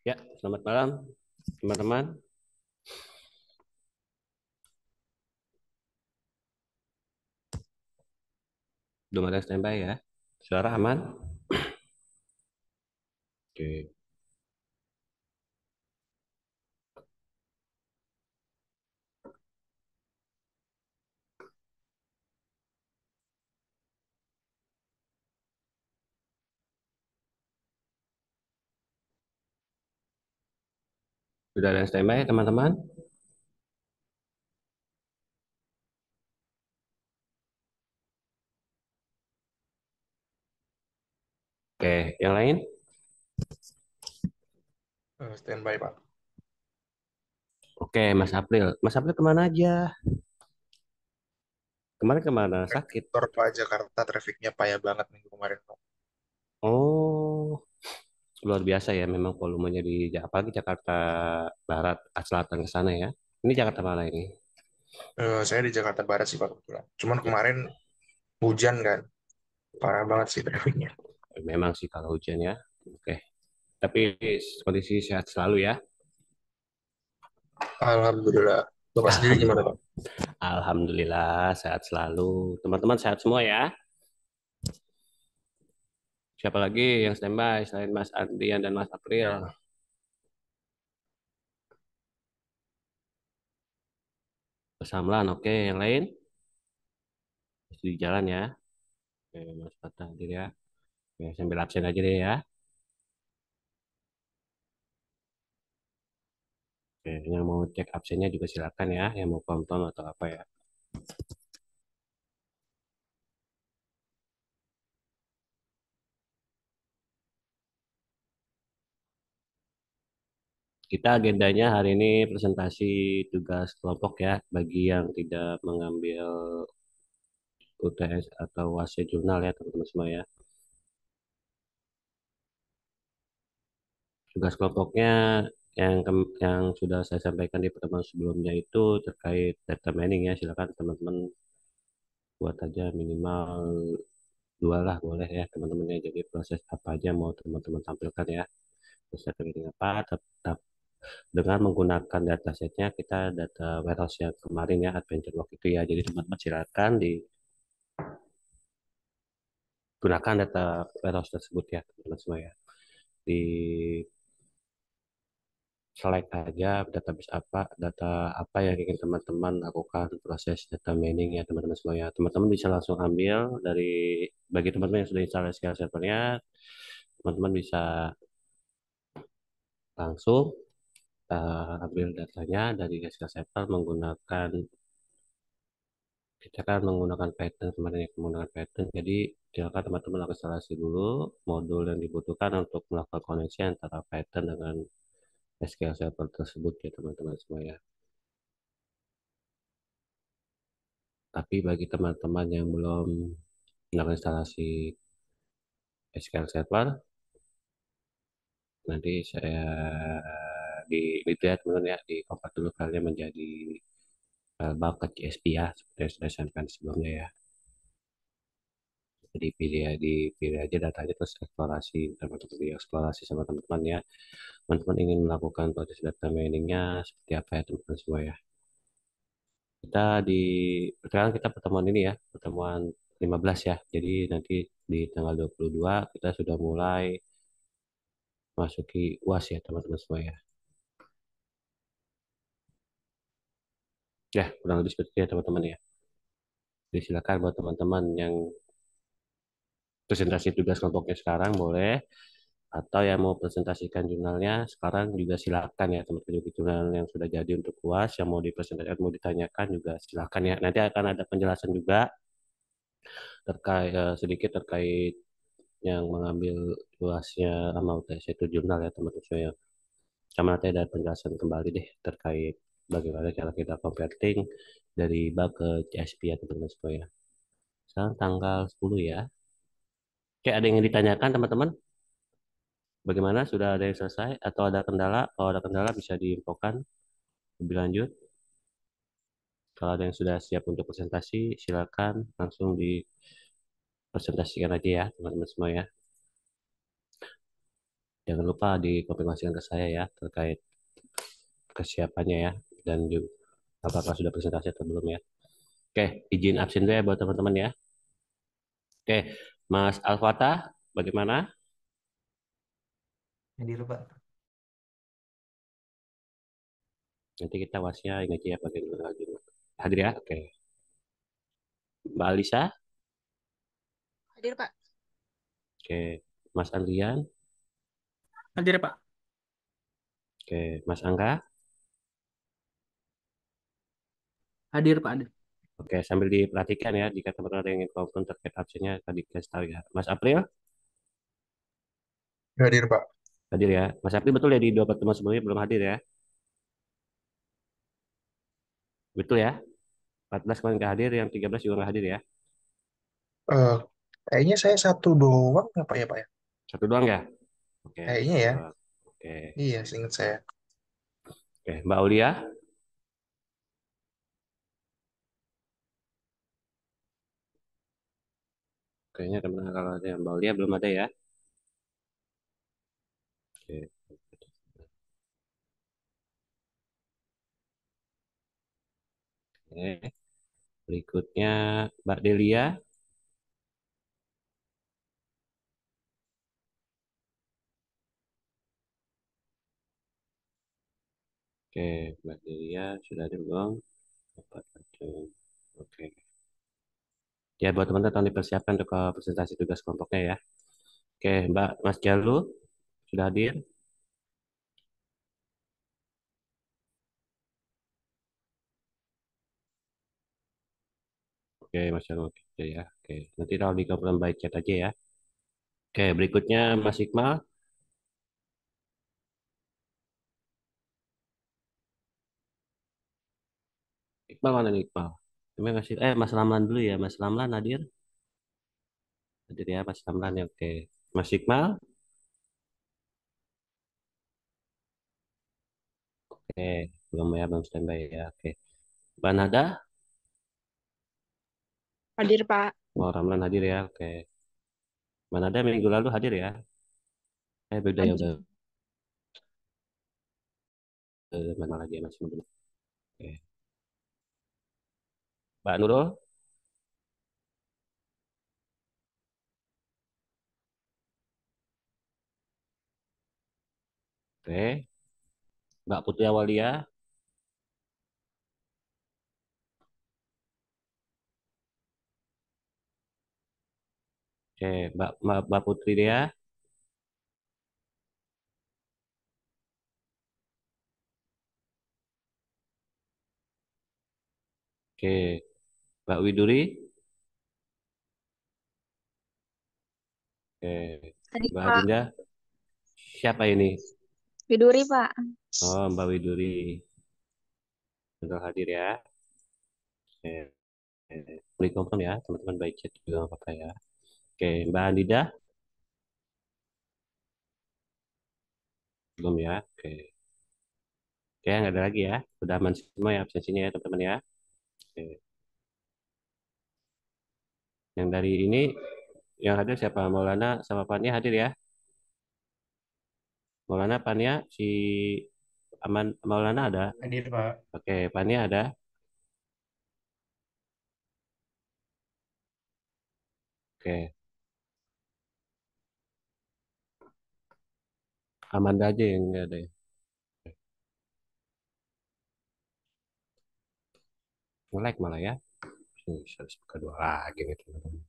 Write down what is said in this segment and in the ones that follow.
Ya, selamat malam teman-teman. Belum ada standby ya. Suara aman? Oke. Sudah ada yang standby teman-teman? Oke, yang lain? Standby, Pak. Oke, Mas April. Mas April kemana aja? Kemarin kemana? Sakit. Kantor Pak Jakarta trafiknya payah banget minggu kemarin, Pak. Oh, luar biasa ya. Memang volumenya di apalagi Jakarta Barat, Selatan ke sana ya. Ini Jakarta mana ini? Saya di Jakarta Barat sih, Pak, kebetulan. Cuman Ya, kemarin hujan kan, parah banget sih trafiknya. memang sih kalau hujan ya. Oke, tapi kondisi sehat selalu ya. Alhamdulillah. Bapak sendiri gimana, Alhamdulillah. Pak? Alhamdulillah sehat selalu. Teman-teman sehat semua ya. Siapa lagi yang standby selain Mas Andrian dan Mas April? Samlan, oke. Yang lain masih di jalan ya. Oke, Mas Fatah hadir ya. Oke, sambil absen aja deh ya. Oke, yang mau cek absennya juga silakan ya. Yang mau tonton atau apa ya. Kita agendanya hari ini presentasi tugas kelompok ya. Bagi yang tidak mengambil UTS atau WASE jurnal ya teman-teman semua ya. Tugas kelompoknya yang sudah saya sampaikan di pertemuan sebelumnya itu terkait data mining ya. Silakan teman-teman buat aja minimal dua lah boleh ya teman-teman ya. Jadi proses apa aja mau teman-teman tampilkan ya. Proses training apa tetap dengan menggunakan datasetnya kita data warehouse yang kemarin ya Adventure Log itu ya. Jadi teman-teman silakan digunakan data warehouse tersebut ya teman-teman semua ya. Di select aja database apa, data apa yang ingin teman-teman lakukan proses data mining ya teman-teman semua ya. Teman-teman bisa langsung ambil dari bagi teman-teman yang sudah install SQL Server-nya, teman-teman bisa langsung ambil datanya dari SQL Server menggunakan kita kan menggunakan Python kemarin ya menggunakan Python. Jadi silakan teman-teman lakukan instalasi dulu modul yang dibutuhkan untuk melakukan koneksi antara Python dengan SQL Server tersebut ya teman-teman semua ya. Tapi bagi teman-teman yang belum melakukan instalasi SQL Server, nanti saya di ya teman-teman ya, di convert dulu kalian menjadi bucket CSP ya, seperti yang sudah saya sampaikan sebelumnya ya. Jadi dipilih aja datanya terus eksplorasi teman-teman di eksplorasi sama teman-teman ya. Teman-teman ingin melakukan proses data miningnya seperti apa ya teman-teman semua ya. Kita di sekarang kita pertemuan ini ya, pertemuan 15 ya. Jadi nanti di tanggal 22 kita sudah mulai masuki UAS ya teman-teman semua ya. Ya, kurang lebih seperti itu ya teman-teman ya. Jadi silakan buat teman-teman yang presentasi tugas kelompoknya sekarang boleh atau yang mau presentasikan jurnalnya sekarang juga silakan ya teman-teman juga jurnal yang sudah jadi untuk UAS yang mau dipresentasikan mau ditanyakan juga silakan ya. Nanti akan ada penjelasan juga terkait sedikit terkait yang mengambil UASnya sama UTS itu jurnal ya teman-teman saya. Sama nanti ada penjelasan kembali deh terkait bagaimana cara kita converting dari bug ke CSP ya teman-teman semua ya. Sekarang tanggal 10 ya. Oke, ada yang ditanyakan teman-teman? Bagaimana? Sudah ada yang selesai atau ada kendala? Kalau ada kendala bisa diinfokan lebih lanjut. Kalau ada yang sudah siap untuk presentasi, silakan langsung dipresentasikan aja ya teman-teman semua ya. Jangan lupa dikonfirmasikan ke saya ya terkait kesiapannya ya dan juga apakah sudah presentasi atau belum ya. Oke, izin absen dulu ya buat teman-teman ya. Oke, Mas Alfata, bagaimana? Hadir, Pak. Nanti kita wasnya ini aja ya bagaimana lagi. Hadir ya? Oke. Mbak Alisa, Hadir, Pak. oke. Mas Andrian, Hadir, Pak. oke. Mas Angga, Hadir, Pak. Hadir. oke. Sambil diperhatikan ya jika teman-teman ada yang ingin konfirm terkait absennya tadi kasih tahu ya. Mas April, Hadir, Pak. hadir ya. Mas April betul ya di dua pertemuan sebelumnya belum hadir ya? Betul ya? 14 kemarin nggak hadir, yang 13 juga nggak hadir ya? Eh, Kayaknya saya satu doang apa ya, Pak ya? Satu doang ya? Oke, Kayaknya satu ya. doang. Oke, Iya, seingat saya. oke. Mbak Aulia, kayaknya teman kalau ada yang Mbak Aulia belum ada ya? Oke, oke. Berikutnya Mbak Delia, oke. Mbak Delia sudah ada belum? Dapat ada. Oke. Ya, buat teman-teman tolong dipersiapkan untuk presentasi tugas kelompoknya ya. Oke, Mbak Mas Jalu sudah hadir. Oke, Mas Jalu oke ya. Oke, nanti kalau di confirm by chat aja ya. Oke, berikutnya Mas Iqmal. Iqbal mana nih Iqbal? Kami ngasih Mas Ramlan dulu ya. Mas Ramlan hadir. Hadir ya Mas Ramlan ya. Oke. Mas Iqmal. Oke, belum ya, belum standby ya. Oke. Mbak Nada. Hadir, Pak. Oh, Ramlan hadir ya. Oke. Mbak Nada minggu lalu hadir ya. Beda ya Hadir. udah. Mana lagi ya masih belum. Oke. Mbak Nurul. Oke. Mbak Putri Awalia. Oke. Mbak Putri Dea. Oke. Mbak Widuri. Oke. Hadir, Mbak Pak. Adinda. Siapa ini? Widuri, Pak. Oh, Mbak Widuri. Sudah hadir ya. Oke. Beri confirm ya, teman-teman baik chat juga nggak apa-apa ya. Oke, Mbak Andida belum ya. Oke, oke nggak ada lagi ya. Udah aman semua ya absensinya ya teman-teman ya. Oke. Yang dari ini yang hadir siapa? Maulana sama Pania hadir ya. Maulana, Pania, si Aman, Maulana ada. Hadir, Pak. Oke, Pania ada. Oke, Amanda aja yang nggak ada ya. Nge-like malah ya. Harus buka dua lagi nih teman-teman.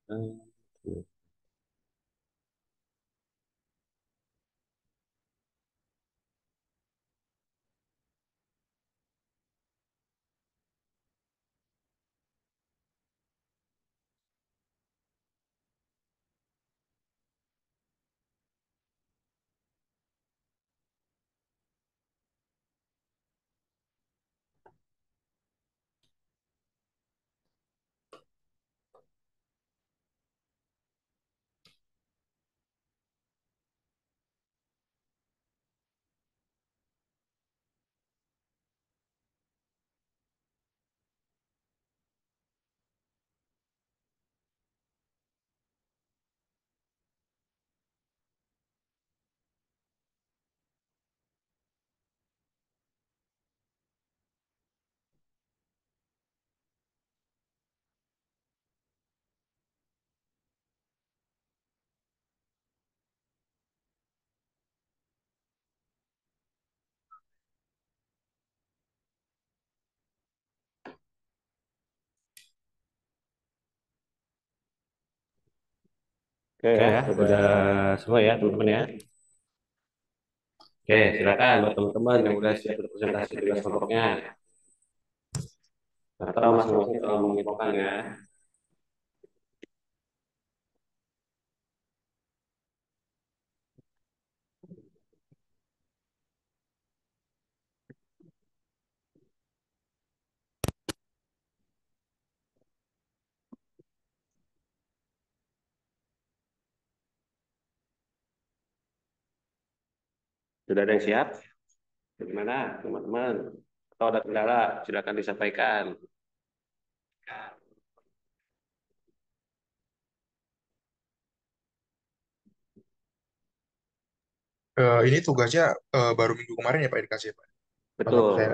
Hmm. Oke ya, udah semua ya teman-teman ya. Oke, silakan buat teman-teman yang udah siap presentasi tugas kelompoknya. Atau masing-masing kalau menginfokan ya. Sudah ada yang siap? Bagaimana teman-teman? Atau ada kendala? Silakan disampaikan. Ini tugasnya baru minggu kemarin ya Pak dikasih ya Pak. Kalau Betul, saya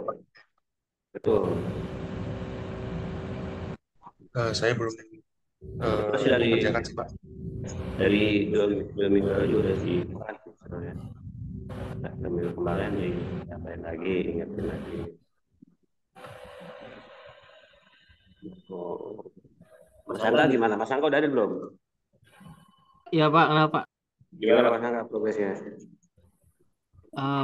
betul. saya belum Masih dari mengerjakan sih Pak. dua minggu lalu udah dibuat sebenarnya. Nah, minggu kemarin disampaikan lagi, ingetin lagi. Oh. Mas Angga gimana? Mas Angga udah ada belum? Iya Pak, kenapa? Gimana Mas Angga progresnya?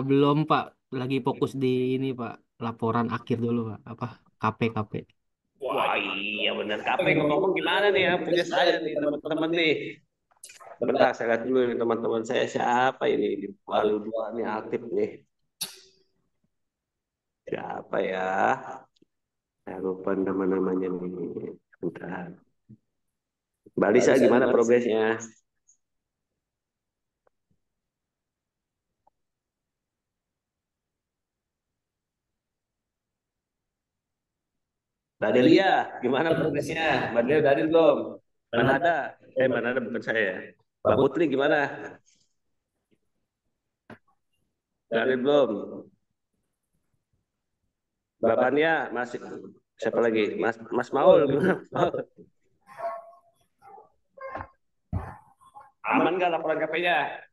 Belum Pak, lagi fokus di ini Pak, laporan akhir dulu Pak, apa KP. Wah iya benar. KP ngomong gimana nih ya punya saya nih teman-teman nih. Bentar saya lihat dulu nih teman-teman saya siapa ini di Palu dua nih aktif nih. Siapa ya? Saya lupa nama-namanya nih. Bentar. Mbak Lisa gimana progresnya? Mbak Delia gimana progresnya? Mbak Delia udah ada belum? Mana ada? Mana ada bukan saya. Mbak Putri gimana? Udah ada belum? Mbak Pania masih siapa lagi? Mas Maul gimana? Aman nggak laporan KP-nya?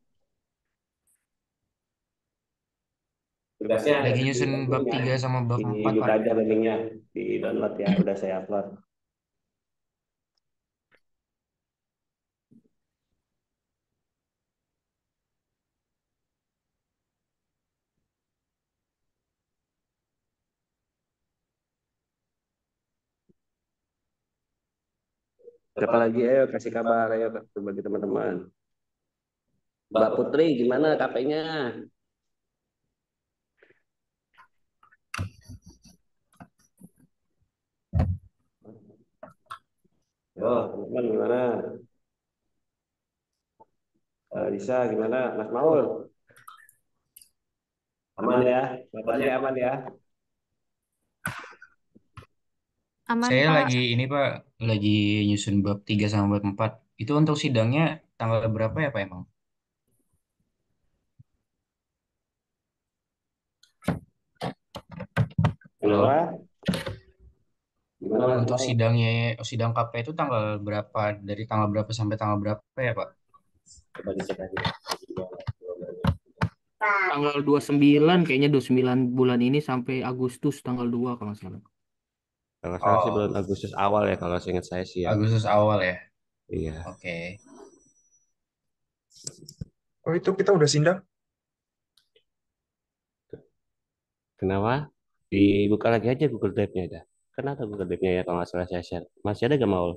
Tugasnya ada Lagi di nyusun bab linknya, 3 sama bab 4 dibuka Pak. aja linknya, di download ya, udah saya upload. Siapa lagi? Ayo kasih kabar, ayo bagi teman-teman. Mbak Putri, gimana KP-nya? Yo, teman-teman gimana? Lisa gimana? Mas Maul, aman ya? Bapaknya aman ya? Aman, Saya Pak. lagi ini Pak, lagi nyusun bab 3 sama bab 4. Itu untuk sidangnya tanggal berapa ya Pak emang? Halo. Kenapa? Gimana Mas Untuk Maul? sidang KP itu tanggal berapa, dari tanggal berapa sampai tanggal berapa ya Pak? Coba dicek aja. Tanggal 29 kayaknya 29 bulan ini sampai Agustus tanggal 2 kalau nggak salah. Kalau salah sih bulan Oh, Agustus awal ya, kalau seingat saya sih ya. Agustus awal ya. Iya. Oke. Oh itu kita udah sindang. Kenapa? Dibuka lagi aja Google Drive-nya dah. Kenapa Google Drive-nya ya kalau nggak salah saya share. Masih ada gak mau?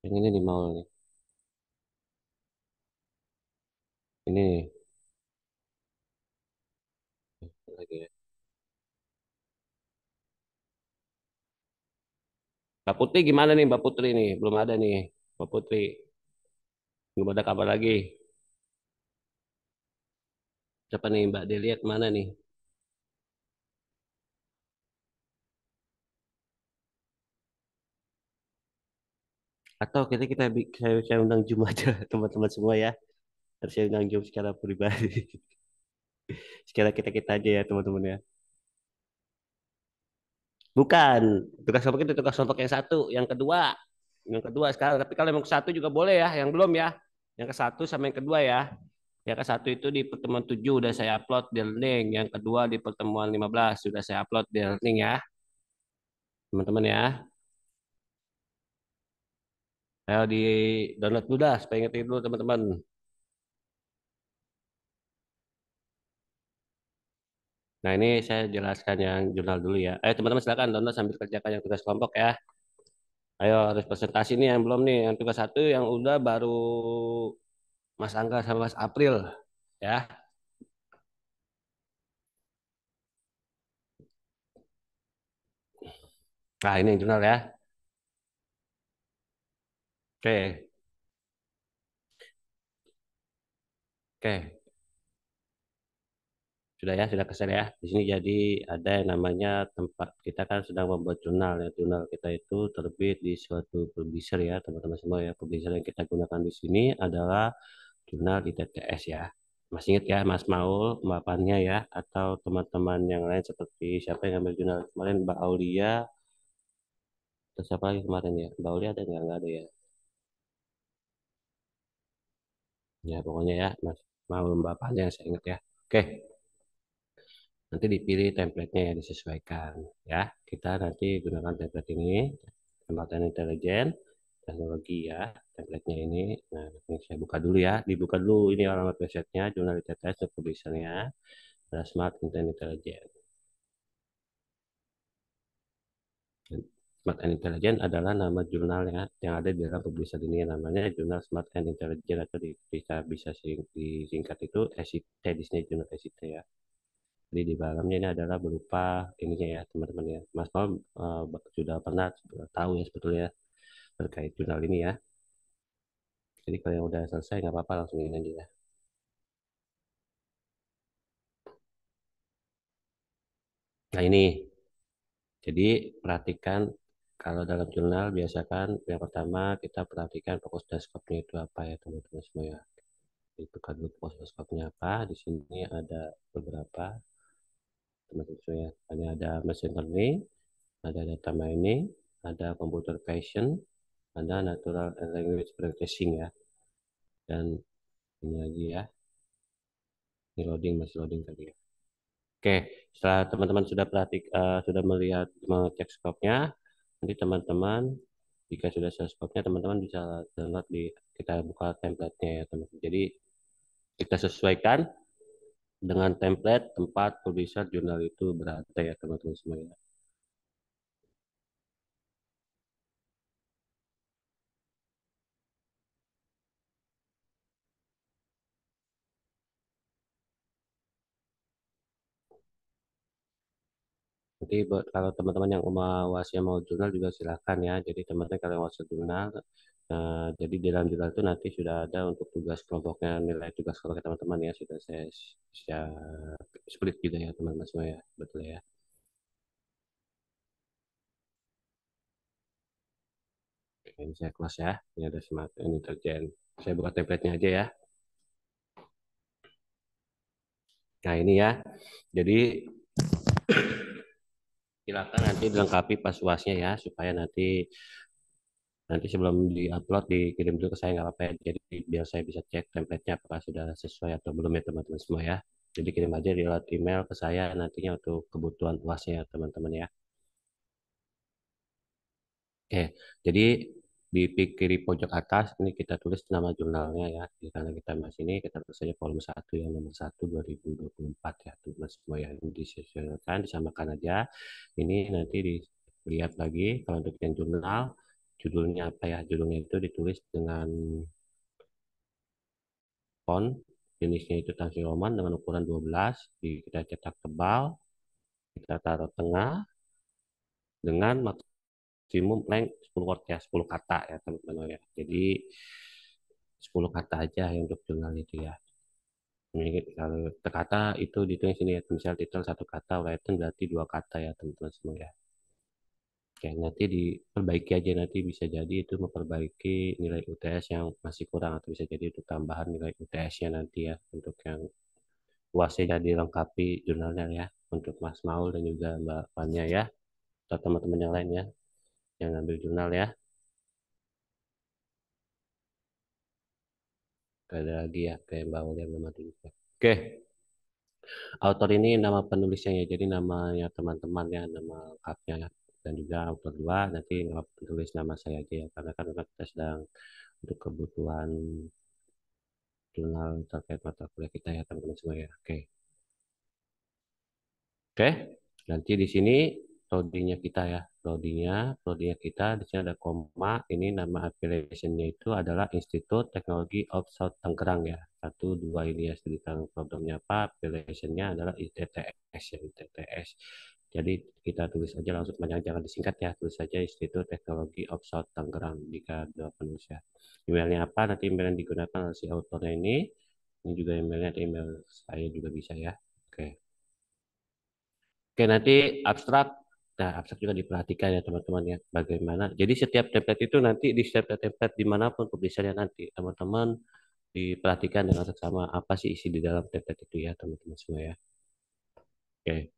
Yang ini nih mau nih. Ini nih. Lagi ya. Mbak Putri gimana nih Mbak Putri nih? Belum ada nih Mbak Putri. Belum ada kabar lagi. Siapa nih Mbak Deliat mana nih? Atau saya undang Zoom aja teman-teman semua ya. Harus saya undang Zoom secara pribadi. Secara kita-kita aja ya teman-teman ya. Bukan. Tugas kelompok itu tugas kelompok yang satu. Yang kedua sekarang. Tapi kalau yang ke satu juga boleh ya. Yang belum ya. Yang ke satu sama yang kedua ya. Yang ke satu itu di pertemuan 7 udah saya upload di learning. Yang kedua di pertemuan 15 sudah saya upload di learning ya. Teman-teman ya. Ayo di download dulu dah supaya ingetin dulu teman-teman. Nah ini saya jelaskan yang jurnal dulu ya. Ayo teman-teman silakan download sambil kerjakan yang tugas kelompok ya. Ayo harus presentasi nih yang belum nih. Yang tugas satu yang udah baru Mas Angga sama Mas April ya. Nah ini yang jurnal ya. Oke, oke. Sudah ya, sudah keser ya. Di sini jadi ada yang namanya tempat kita kan sedang membuat jurnal ya. Jurnal kita itu terbit di suatu publisher ya, teman-teman semua ya. Publisher yang kita gunakan di sini adalah jurnal ITTS ya. Masih ingat ya Mas Maul, Mbak Panya ya, atau teman-teman yang lain seperti siapa yang ambil jurnal kemarin Mbak Aulia, atau siapa lagi kemarin ya? Mbak Aulia ada nggak? Nggak ada ya. Ya pokoknya ya Mas Maul, Mbak Panya saya ingat ya. Oke. Nanti dipilih template-nya yang disesuaikan ya. Kita nanti gunakan template ini, tempatan intelijen, teknologi ya, template-nya ini. Nah, ini saya buka dulu ya. Dibuka dulu ini alamat website-nya, jurnal ITTS, publisher-nya, ada Smart Content Intelligence. Smart and Intelligent adalah nama jurnalnya yang ada di dalam publisher ini namanya jurnal Smart and Intelligent atau kita bisa disingkat itu SIT di sini jurnal SIT ya. Jadi di dalamnya ini adalah berupa ininya ya teman-teman ya. Mas Paul sudah pernah tahu ya sebetulnya terkait jurnal ini ya. Jadi kalau yang udah selesai nggak apa-apa langsung ini aja ya. Nah ini, jadi perhatikan kalau dalam jurnal biasakan yang pertama kita perhatikan fokus dan skopnya itu apa ya teman-teman semua ya. Itu kan dulu fokus dan skopnya apa. Di sini ada beberapa teman-teman semua ya. Ini ada machine learning, ada data mining, ada computer vision, ada natural language processing ya. Dan ini lagi ya, ini loading masih loading tadi ya. Oke, setelah teman-teman sudah sudah melihat mengecek skopnya, nanti teman-teman jika sudah selesai skopnya, teman-teman bisa download kita buka template-nya ya teman-teman. Jadi kita sesuaikan dengan template tempat publisher jurnal itu berada ya teman-teman semuanya. Nanti kalau teman-teman yang wasnya mau jurnal juga silakan ya. Jadi teman-teman kalau mau jurnal, jadi di dalam jurnal itu nanti sudah ada untuk tugas kelompoknya, nilai tugas kelompok teman-teman ya sudah saya split juga ya teman-teman semua ya, betul ya. Oke, ini saya close ya. Ini ada smart and intelligent. Saya buka template-nya aja ya. Nah ini ya. Jadi silakan nanti dilengkapi pas UASnya ya supaya nanti sebelum diupload dikirim dulu ke saya nggak apa-apa ya. Jadi biar saya bisa cek template-nya apakah sudah sesuai atau belum ya teman-teman semua ya. Jadi kirim aja di lewat email ke saya nantinya untuk kebutuhan UASnya ya teman-teman ya. Oke, jadi di kiri pojok atas ini kita tulis nama jurnalnya ya. Karena kita masih ini kita tulis saja volume 1 yang nomor 1 2024 ya teman-teman semua ya. Ini disesuaikan, disamakan aja. Ini nanti dilihat lagi kalau untuk yang jurnal judulnya apa ya? Judulnya itu ditulis dengan font jenisnya itu Times New Roman dengan ukuran 12, kita cetak tebal, kita taruh tengah dengan maksimum length 10 word ya, 10 kata ya teman-teman ya. Jadi 10 kata aja ya untuk jurnal itu ya. Ini kalau kata itu ditulis sini ya, misal titel satu kata, written berarti dua kata ya teman-teman semua ya. Oke, nanti diperbaiki aja, nanti bisa jadi itu memperbaiki nilai UTS yang masih kurang atau bisa jadi itu tambahan nilai UTS-nya nanti ya untuk yang UASnya jadi lengkapi jurnalnya ya untuk Mas Maul dan juga Mbak Fania ya atau teman-teman yang lain ya yang ambil jurnal ya. Ada lagi ya kayak Mbak Maul yang belum ada. Oke, autor ini nama penulisnya ya, jadi namanya teman-teman ya, nama lengkapnya ya. Dan juga autor dua, nanti nama penulis nama saya aja ya, karena kan kita sedang untuk kebutuhan jurnal terkait mata kuliah kita ya teman-teman semua ya. Oke. Oke, nanti di sini prodinya kita ya, prodinya kita di sini ada koma. Ini nama affiliation-nya itu adalah Institut Teknologi of South Tangerang ya. Satu dua ini ya, sedikit programnya apa, affiliation-nya adalah ITTS ya, ITTS. Jadi kita tulis aja langsung panjang, jangan disingkat ya, tulis saja Institut Teknologi of South Tangerang jika ada penulis ya. Emailnya apa? Nanti email yang digunakan oleh si autornya ini. Ini juga emailnya, email saya juga bisa ya. Oke. Oke, nanti abstrak. Nah, abstrak juga diperhatikan ya teman-teman ya. Bagaimana. Jadi setiap template itu nanti di setiap template dimanapun publishernya nanti. Teman-teman diperhatikan dengan seksama apa sih isi di dalam template itu ya teman-teman semua ya. Oke.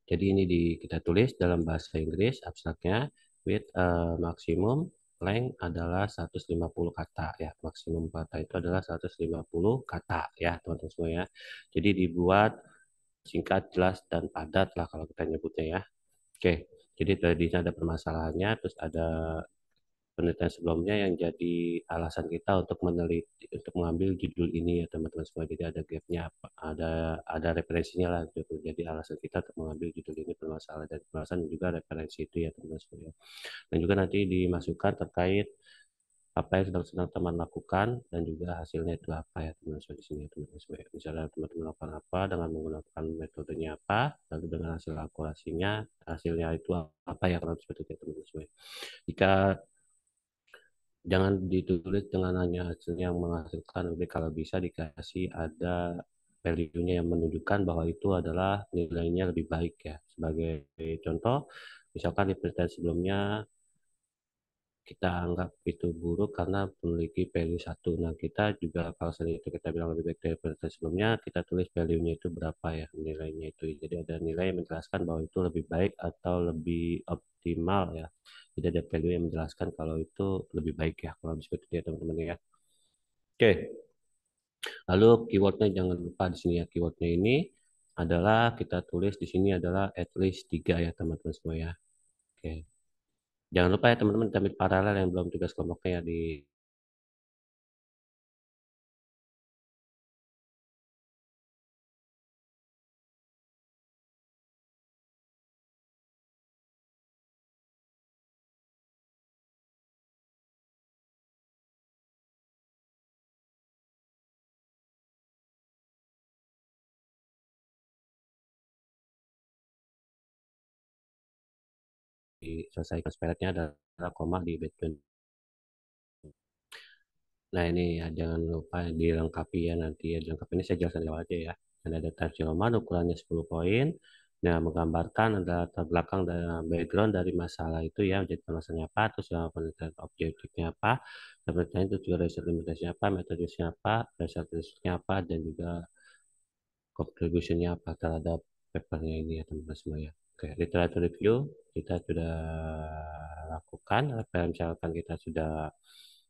Jadi ini kita tulis dalam bahasa Inggris abstraknya with maksimum length adalah 150 kata ya. Maksimum kata itu adalah 150 kata ya teman-teman semua ya. Jadi dibuat singkat, jelas, dan padat lah kalau kita nyebutnya ya. Oke, jadi tadinya ada permasalahannya, terus ada penelitian sebelumnya yang jadi alasan kita untuk meneliti, untuk mengambil judul ini ya teman-teman semua. Jadi ada gapnya, ada referensinya lah gitu. Jadi alasan kita untuk mengambil judul ini permasalahan dan permasalahan juga referensi itu ya teman-teman semua. Dan juga nanti dimasukkan terkait apa yang sedang teman lakukan dan juga hasilnya itu apa ya teman-teman semua di sini ya teman-teman semua. Misalnya teman-teman lakukan apa dengan menggunakan metodenya apa, lalu dengan hasil akurasinya, hasilnya itu apa ya teman-teman seperti itu teman-teman semua. Jika jangan ditulis dengan hanya hasil yang menghasilkan, lebih kalau bisa dikasih ada value-nya yang menunjukkan bahwa itu adalah nilainya lebih baik ya. Sebagai contoh, misalkan di penelitian sebelumnya kita anggap itu buruk karena memiliki value satu. Nah, kita juga kalau selain itu kita bilang lebih baik dari penelitian sebelumnya, kita tulis value-nya itu berapa ya, nilainya itu. Jadi ada nilai yang menjelaskan bahwa itu lebih baik atau lebih optimal ya. Jadi ada value yang menjelaskan kalau itu lebih baik ya, kalau seperti itu ya teman-teman ya. Oke, lalu keywordnya jangan lupa di sini ya, keywordnya ini adalah kita tulis di sini adalah at least 3 ya teman-teman semua ya. Oke. Jangan lupa ya teman-teman ambil paralel yang belum tugas kelompoknya ya di diselesaikan spellnya adalah koma di background. Nah ini ya jangan lupa dilengkapi ya nanti ya dilengkapi ini saya jelaskan lewat aja ya. Dan ada type Roman ukurannya 10 poin. Nah menggambarkan ada latar belakang dan background dari masalah itu ya jadi masalahnya apa terus yang penelitian objektifnya apa penelitian itu juga result limitasinya apa metodenya apa result resultnya apa dan juga contributionnya apa terhadap papernya ini ya teman-teman semua ya. Oke, literature review kita sudah lakukan, misalkan kita sudah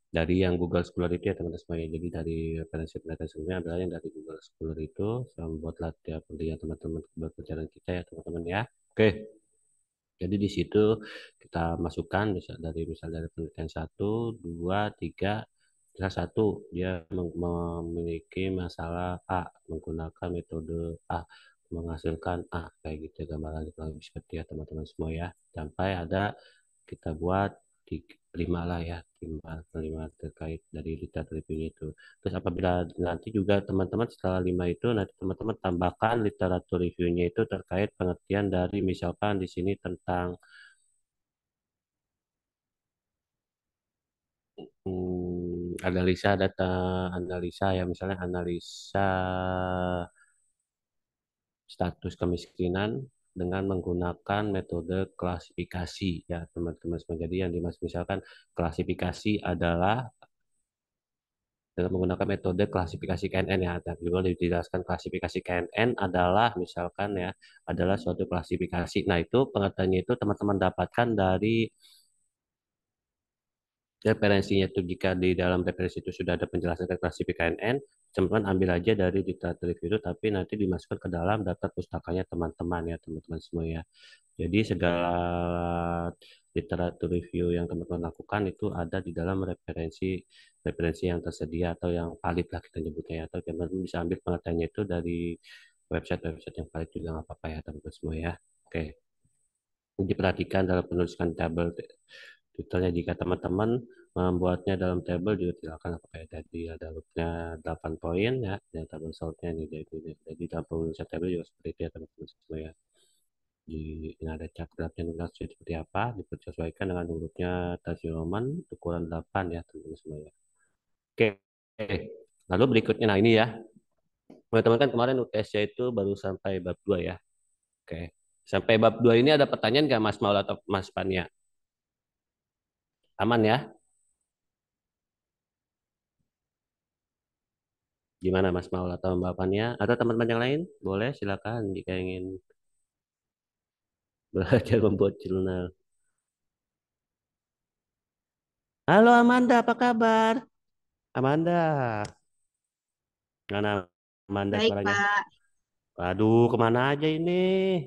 dari yang Google Scholar itu ya teman-teman semua ya. Jadi dari referensi penelitian sebelumnya adalah yang dari Google Scholar itu membuat latihan penelitian teman-teman buat pelajaran kita ya teman-teman ya. Oke. Jadi di situ kita masukkan misal dari penelitian satu, dua, tiga, misal satu dia memiliki masalah A menggunakan metode A menghasilkan A kayak gitu gambaran kurang lebih seperti ya teman-teman semua ya. Sampai ada kita buat di lima lah ya lima terkait dari literatur reviewnya itu. Terus apabila nanti juga teman-teman setelah lima itu nanti teman-teman tambahkan literatur reviewnya itu terkait pengertian dari misalkan di sini tentang analisa data analisa ya misalnya analisa status kemiskinan dengan menggunakan metode klasifikasi ya teman-teman semua. Jadi yang dimaksud misalkan klasifikasi adalah dengan menggunakan metode klasifikasi KNN ya. Dan juga dijelaskan klasifikasi KNN adalah misalkan ya adalah suatu klasifikasi. Nah itu pengertiannya itu teman-teman dapatkan dari referensinya itu jika di dalam referensi itu sudah ada penjelasan tentang klasifikasi KNN, teman-teman ambil aja dari literatur review itu, tapi nanti dimasukkan ke dalam daftar pustakanya teman-teman ya teman-teman semua ya. Jadi segala literatur review yang teman-teman lakukan itu ada di dalam referensi yang tersedia atau yang valid lah kita nyebutnya ya. Atau teman-teman bisa ambil pengertiannya itu dari website-website yang valid juga nggak apa-apa ya teman-teman semua ya. Oke. Diperhatikan dalam penulisan tabel tutornya jika teman-teman membuatnya dalam tabel juga silakan apa kayak tadi ada loopnya 8 poin ya dan tabel sortnya nih jadi dalam penulisan tabel juga seperti itu ya teman-teman semua ya di ini ada chart grafnya seperti apa disesuaikan dengan hurufnya Tasio Roman ukuran 8 ya teman-teman semua ya. Oke. Lalu berikutnya nah ini ya teman-teman kan kemarin UTS-nya itu baru sampai bab 2 ya. Oke. Sampai bab 2 ini ada pertanyaan nggak Mas Maul atau Mas Pania? Aman ya? Gimana Mas Maul atau Mbak Pania? Atau teman-teman yang lain? Boleh silakan jika ingin belajar membuat jurnal. Halo Amanda, apa kabar? Amanda, mana Amanda Baik, suaranya? Pak. Waduh, kemana aja ini?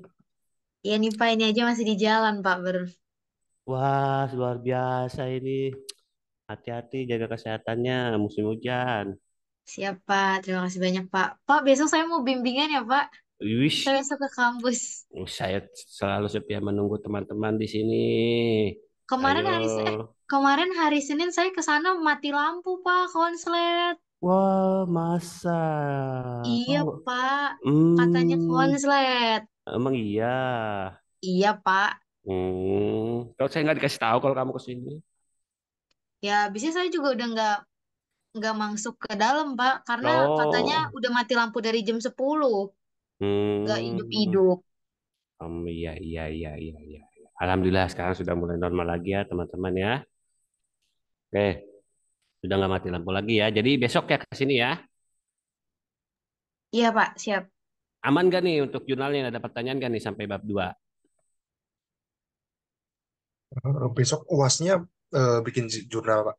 Ya, nih Pak, ini aja masih di jalan, Pak. Wah, luar biasa ini. Hati-hati jaga kesehatannya musim hujan. Siap, Pak. Terima kasih banyak, Pak. Pak, besok saya mau bimbingan ya, Pak. Saya Wish, besok ke kampus. saya selalu setia menunggu teman-teman di sini. Kemarin hari Ayo. kemarin hari Senin saya ke sana mati lampu, Pak, konslet. Wah, masa? Iya, Oh, Pak. Katanya hmm, konslet. emang iya. Iya, Pak. Kalau saya nggak dikasih tahu kalau kamu ke sini. Ya, bisa saya juga udah nggak masuk ke dalam, Pak, karena katanya Oh, udah mati lampu dari jam 10. Nggak hmm, hidup-hidup. iya, iya, iya, iya, iya. Alhamdulillah sekarang sudah mulai normal lagi ya teman-teman ya. Oke, sudah nggak mati lampu lagi ya. Jadi besok ya ke sini ya. Iya, Pak. Siap. Aman gak nih untuk jurnalnya? Ada pertanyaan gak nih sampai bab 2? Besok UASnya bikin jurnal, Pak.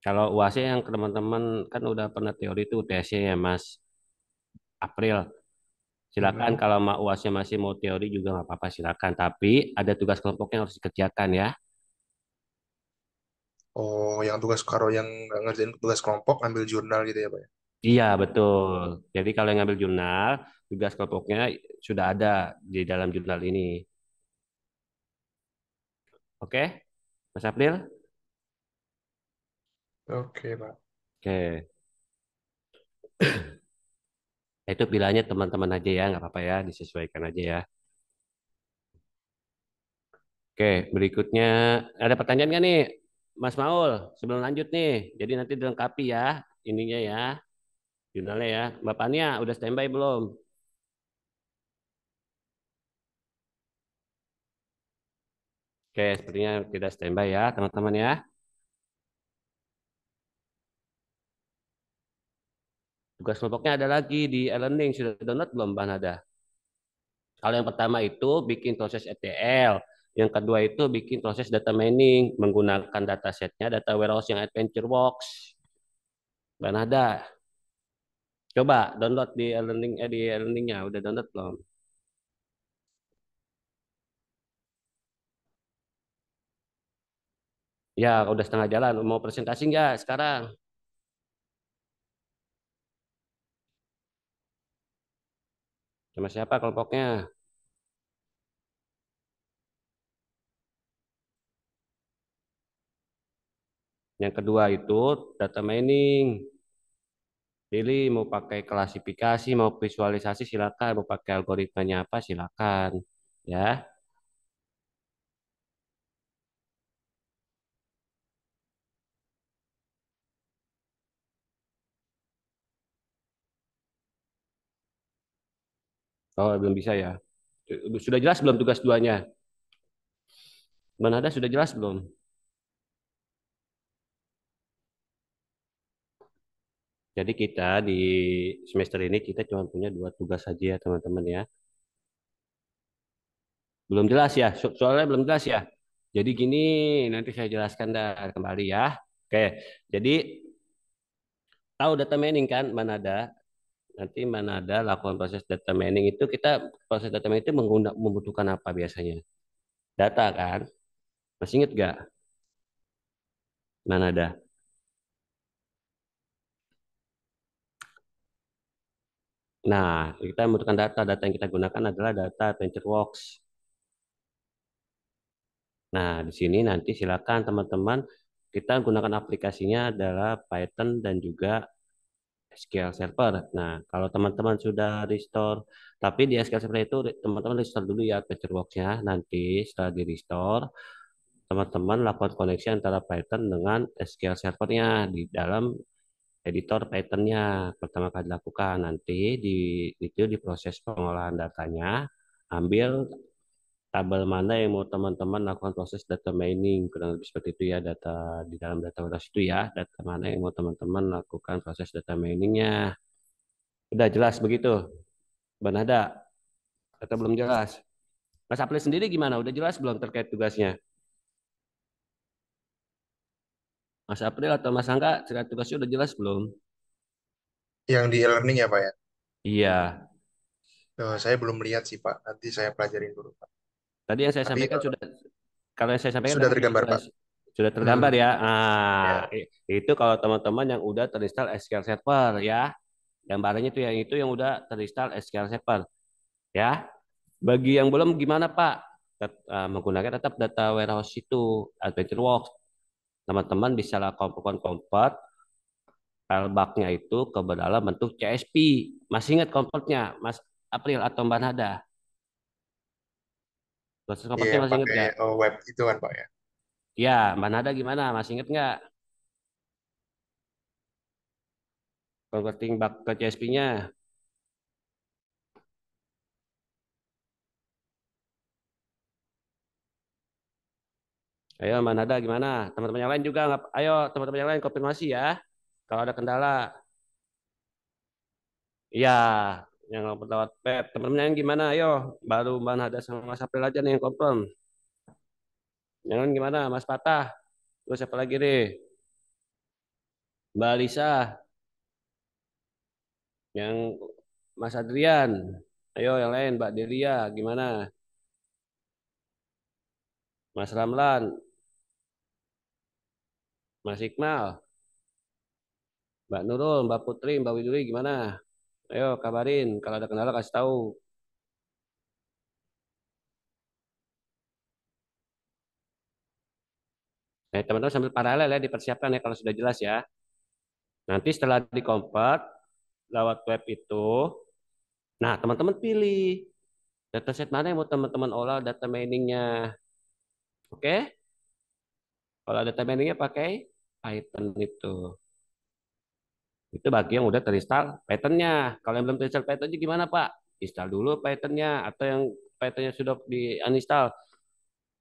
Kalau UASnya yang teman-teman kan udah pernah teori itu UTS-nya ya Mas April. Silakan Mm-mm. kalau mau UASnya masih mau teori juga nggak apa-apa silakan. Tapi ada tugas kelompoknya harus dikerjakan ya. Oh, yang tugas karo yang nggak ngerjain tugas kelompok ambil jurnal gitu ya, Pak ya? Iya, betul. Jadi kalau yang ngambil jurnal, tugas kelompoknya sudah ada di dalam jurnal ini. Oke, Mas April? Oke, Pak. Oke, itu pilihannya teman-teman aja ya, nggak apa-apa ya, disesuaikan aja ya. Oke, berikutnya ada pertanyaan nggak nih, Mas Maul? Sebelum lanjut nih, jadi nanti dilengkapi ya, ininya ya, jurnalnya ya. Mbak Pania, udah standby belum? Oke, sepertinya tidak standby ya, teman-teman ya. Tugas kelompoknya ada lagi di e-learning, sudah download belum, Mbak Nada? Kalau yang pertama itu bikin proses ETL. Yang kedua itu bikin proses data mining menggunakan datasetnya data warehouse yang AdventureWorks. Dan ada. Coba download di di e-learningnya. Udah download belum? Oke, sepertinya tidak standby ya, teman-teman ya. Tugas kelompoknya ada lagi di e-learning, sudah download belum, Mbak Nada? Kalau yang pertama itu bikin proses ETL. Yang kedua itu bikin proses data mining menggunakan datasetnya data warehouse yang AdventureWorks. Dan ada. Coba download di e-learning di e-learningnya. Udah download belum? Ya, udah setengah jalan. Mau presentasi nggak sekarang? Sama siapa kelompoknya? Yang kedua itu data mining. Pilih mau pakai klasifikasi, mau visualisasi silakan, mau pakai algoritmanya apa silakan. Ya. Oh, belum bisa ya. Sudah jelas belum tugas duanya? Mana ada sudah jelas belum? Jadi kita di semester ini kita cuma punya dua tugas saja ya teman-teman ya. Belum jelas ya, soalnya belum jelas ya. Jadi gini, nanti saya jelaskan dah kembali ya. Oke, jadi tahu data mining kan, mana ada? Nanti mana ada lakukan proses data mining itu kita proses data mining itu membutuhkan apa biasanya? Data kan? Masih inget gak? Mana ada? Nah, kita membutuhkan data. Data yang kita gunakan adalah data VentureWorks. Nah, di sini nanti silakan teman-teman kita gunakan aplikasinya adalah Python dan juga SQL Server. Nah, kalau teman-teman sudah restore, tapi di SQL Server itu teman-teman restore dulu ya VentureWorks-nya. Nanti setelah di restore, teman-teman lakukan koneksi antara Python dengan SQL Server-nya di dalam editor Python-nya. Pertama kali dilakukan, nanti di itu di proses pengolahan datanya, ambil tabel mana yang mau teman-teman lakukan proses data mining, kurang lebih seperti itu ya, data di dalam data warehouse itu ya, data mana yang mau teman-teman lakukan proses data miningnya. Udah jelas begitu, Bang Nada? Atau belum jelas? Mas April sendiri gimana? Udah jelas belum terkait tugasnya? Mas April atau Mas Angga terkait tugasnya udah jelas belum? Yang di e-learning ya Pak ya? Iya, Saya belum lihat sih Pak, nanti saya pelajarin dulu Pak. tadi yang saya Tapi sampaikan sudah, kalau yang saya sampaikan sudah tadi udah tergambar jelas. Pak. Sudah tergambar Hmm, ya. Nah, ya. itu kalau teman-teman yang udah terinstall SQL Server ya. Gambarnya itu yang udah terinstall SQL Server ya. Bagi yang belum gimana Pak? Menggunakan tetap data warehouse itu AdventureWorks. Teman-teman bisa lakukan convert file itu ke dalam bentuk CSV. Masih ingat convertnya, Mas April atau Mbak Nada? Proses Iya convertnya yang masih ingat pakai nggak? web itu kan Pak ya? Ya, Mbak Nada gimana? Masih ingat nggak? Converting bug ke CSV-nya. Ayo Mbak Nada gimana? Teman-teman yang lain juga nggak? Ayo teman-teman yang lain konfirmasi ya. Kalau ada kendala. Iya, yang lewat web. Teman-teman yang gimana? Ayo, baru Mbak Nada sama Mas April aja nih yang confirm. Yang lain gimana? Mas Patah. Terus siapa lagi nih? Mbak Lisa, yang Mas Adrian. Ayo yang lain, Mbak Delia, gimana? Mas Ramlan, Mas Iqmal, Mbak Nurul, Mbak Putri, Mbak Widuri, gimana? Ayo kabarin, kalau ada kendala kasih tahu. Teman-teman sambil paralel ya dipersiapkan ya kalau sudah jelas ya. Nanti setelah di convert lewat web itu, nah teman-teman pilih dataset mana yang mau teman-teman olah data miningnya. Oke? Kalau data miningnya pakai Python itu. Itu bagi yang udah terinstall Python-nya. Kalau yang belum terinstall Python-nya gimana, Pak? Install dulu Python-nya atau yang Python-nya sudah di uninstall,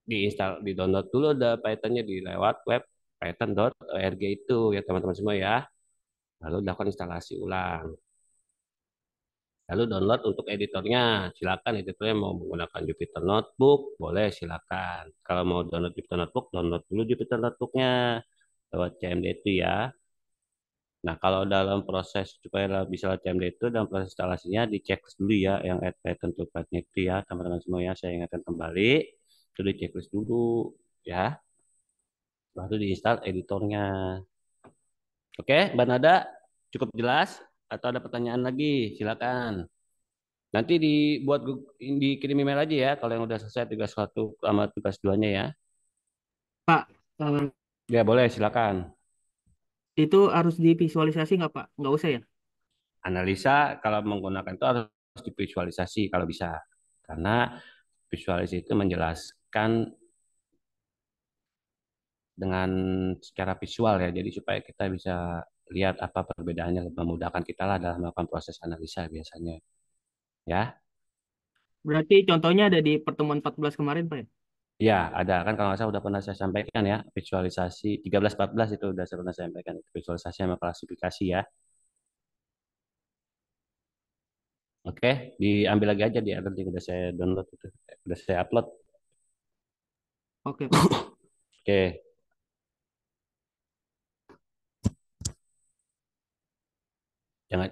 diinstal, di-download dulu ada Python-nya di lewat web python.org itu ya teman-teman semua ya. Lalu dilakukan instalasi ulang. Lalu download untuk editornya. Silakan editornya mau menggunakan Jupyter Notebook, boleh silakan. Kalau mau download Jupyter Notebook, download dulu Jupyter Notebooknya lewat CMD itu ya. Nah, kalau dalam proses supaya bisa lewat CMD itu dalam proses instalasinya dicek dulu ya yang add Python to Python itu ya teman-teman semua ya. Saya ingatkan kembali itu dicek dulu ya. baru diinstal editornya. Oke, Mbak Nada, cukup jelas? Atau ada pertanyaan lagi? Silakan. Nanti dikirim email aja ya kalau yang udah selesai tugas satu sama tugas duanya ya. Pak, eh, Ya boleh, silakan. itu harus divisualisasi nggak Pak? Nggak usah ya? Analisa kalau menggunakan itu harus divisualisasi kalau bisa. Karena visualisasi itu menjelaskan dengan secara visual ya. Jadi supaya kita bisa lihat apa perbedaannya, lebih memudahkan kita lah dalam melakukan proses analisa biasanya. Ya, Berarti contohnya ada di pertemuan 14 kemarin Pak ya? ya ada kan kalau nggak salah udah pernah saya sampaikan ya visualisasi 13-14 itu udah saya pernah sampaikan visualisasi sama klasifikasi ya. Oke, diambil lagi aja di yang udah saya download itu, udah saya upload. Oke Pak. Oke, jangan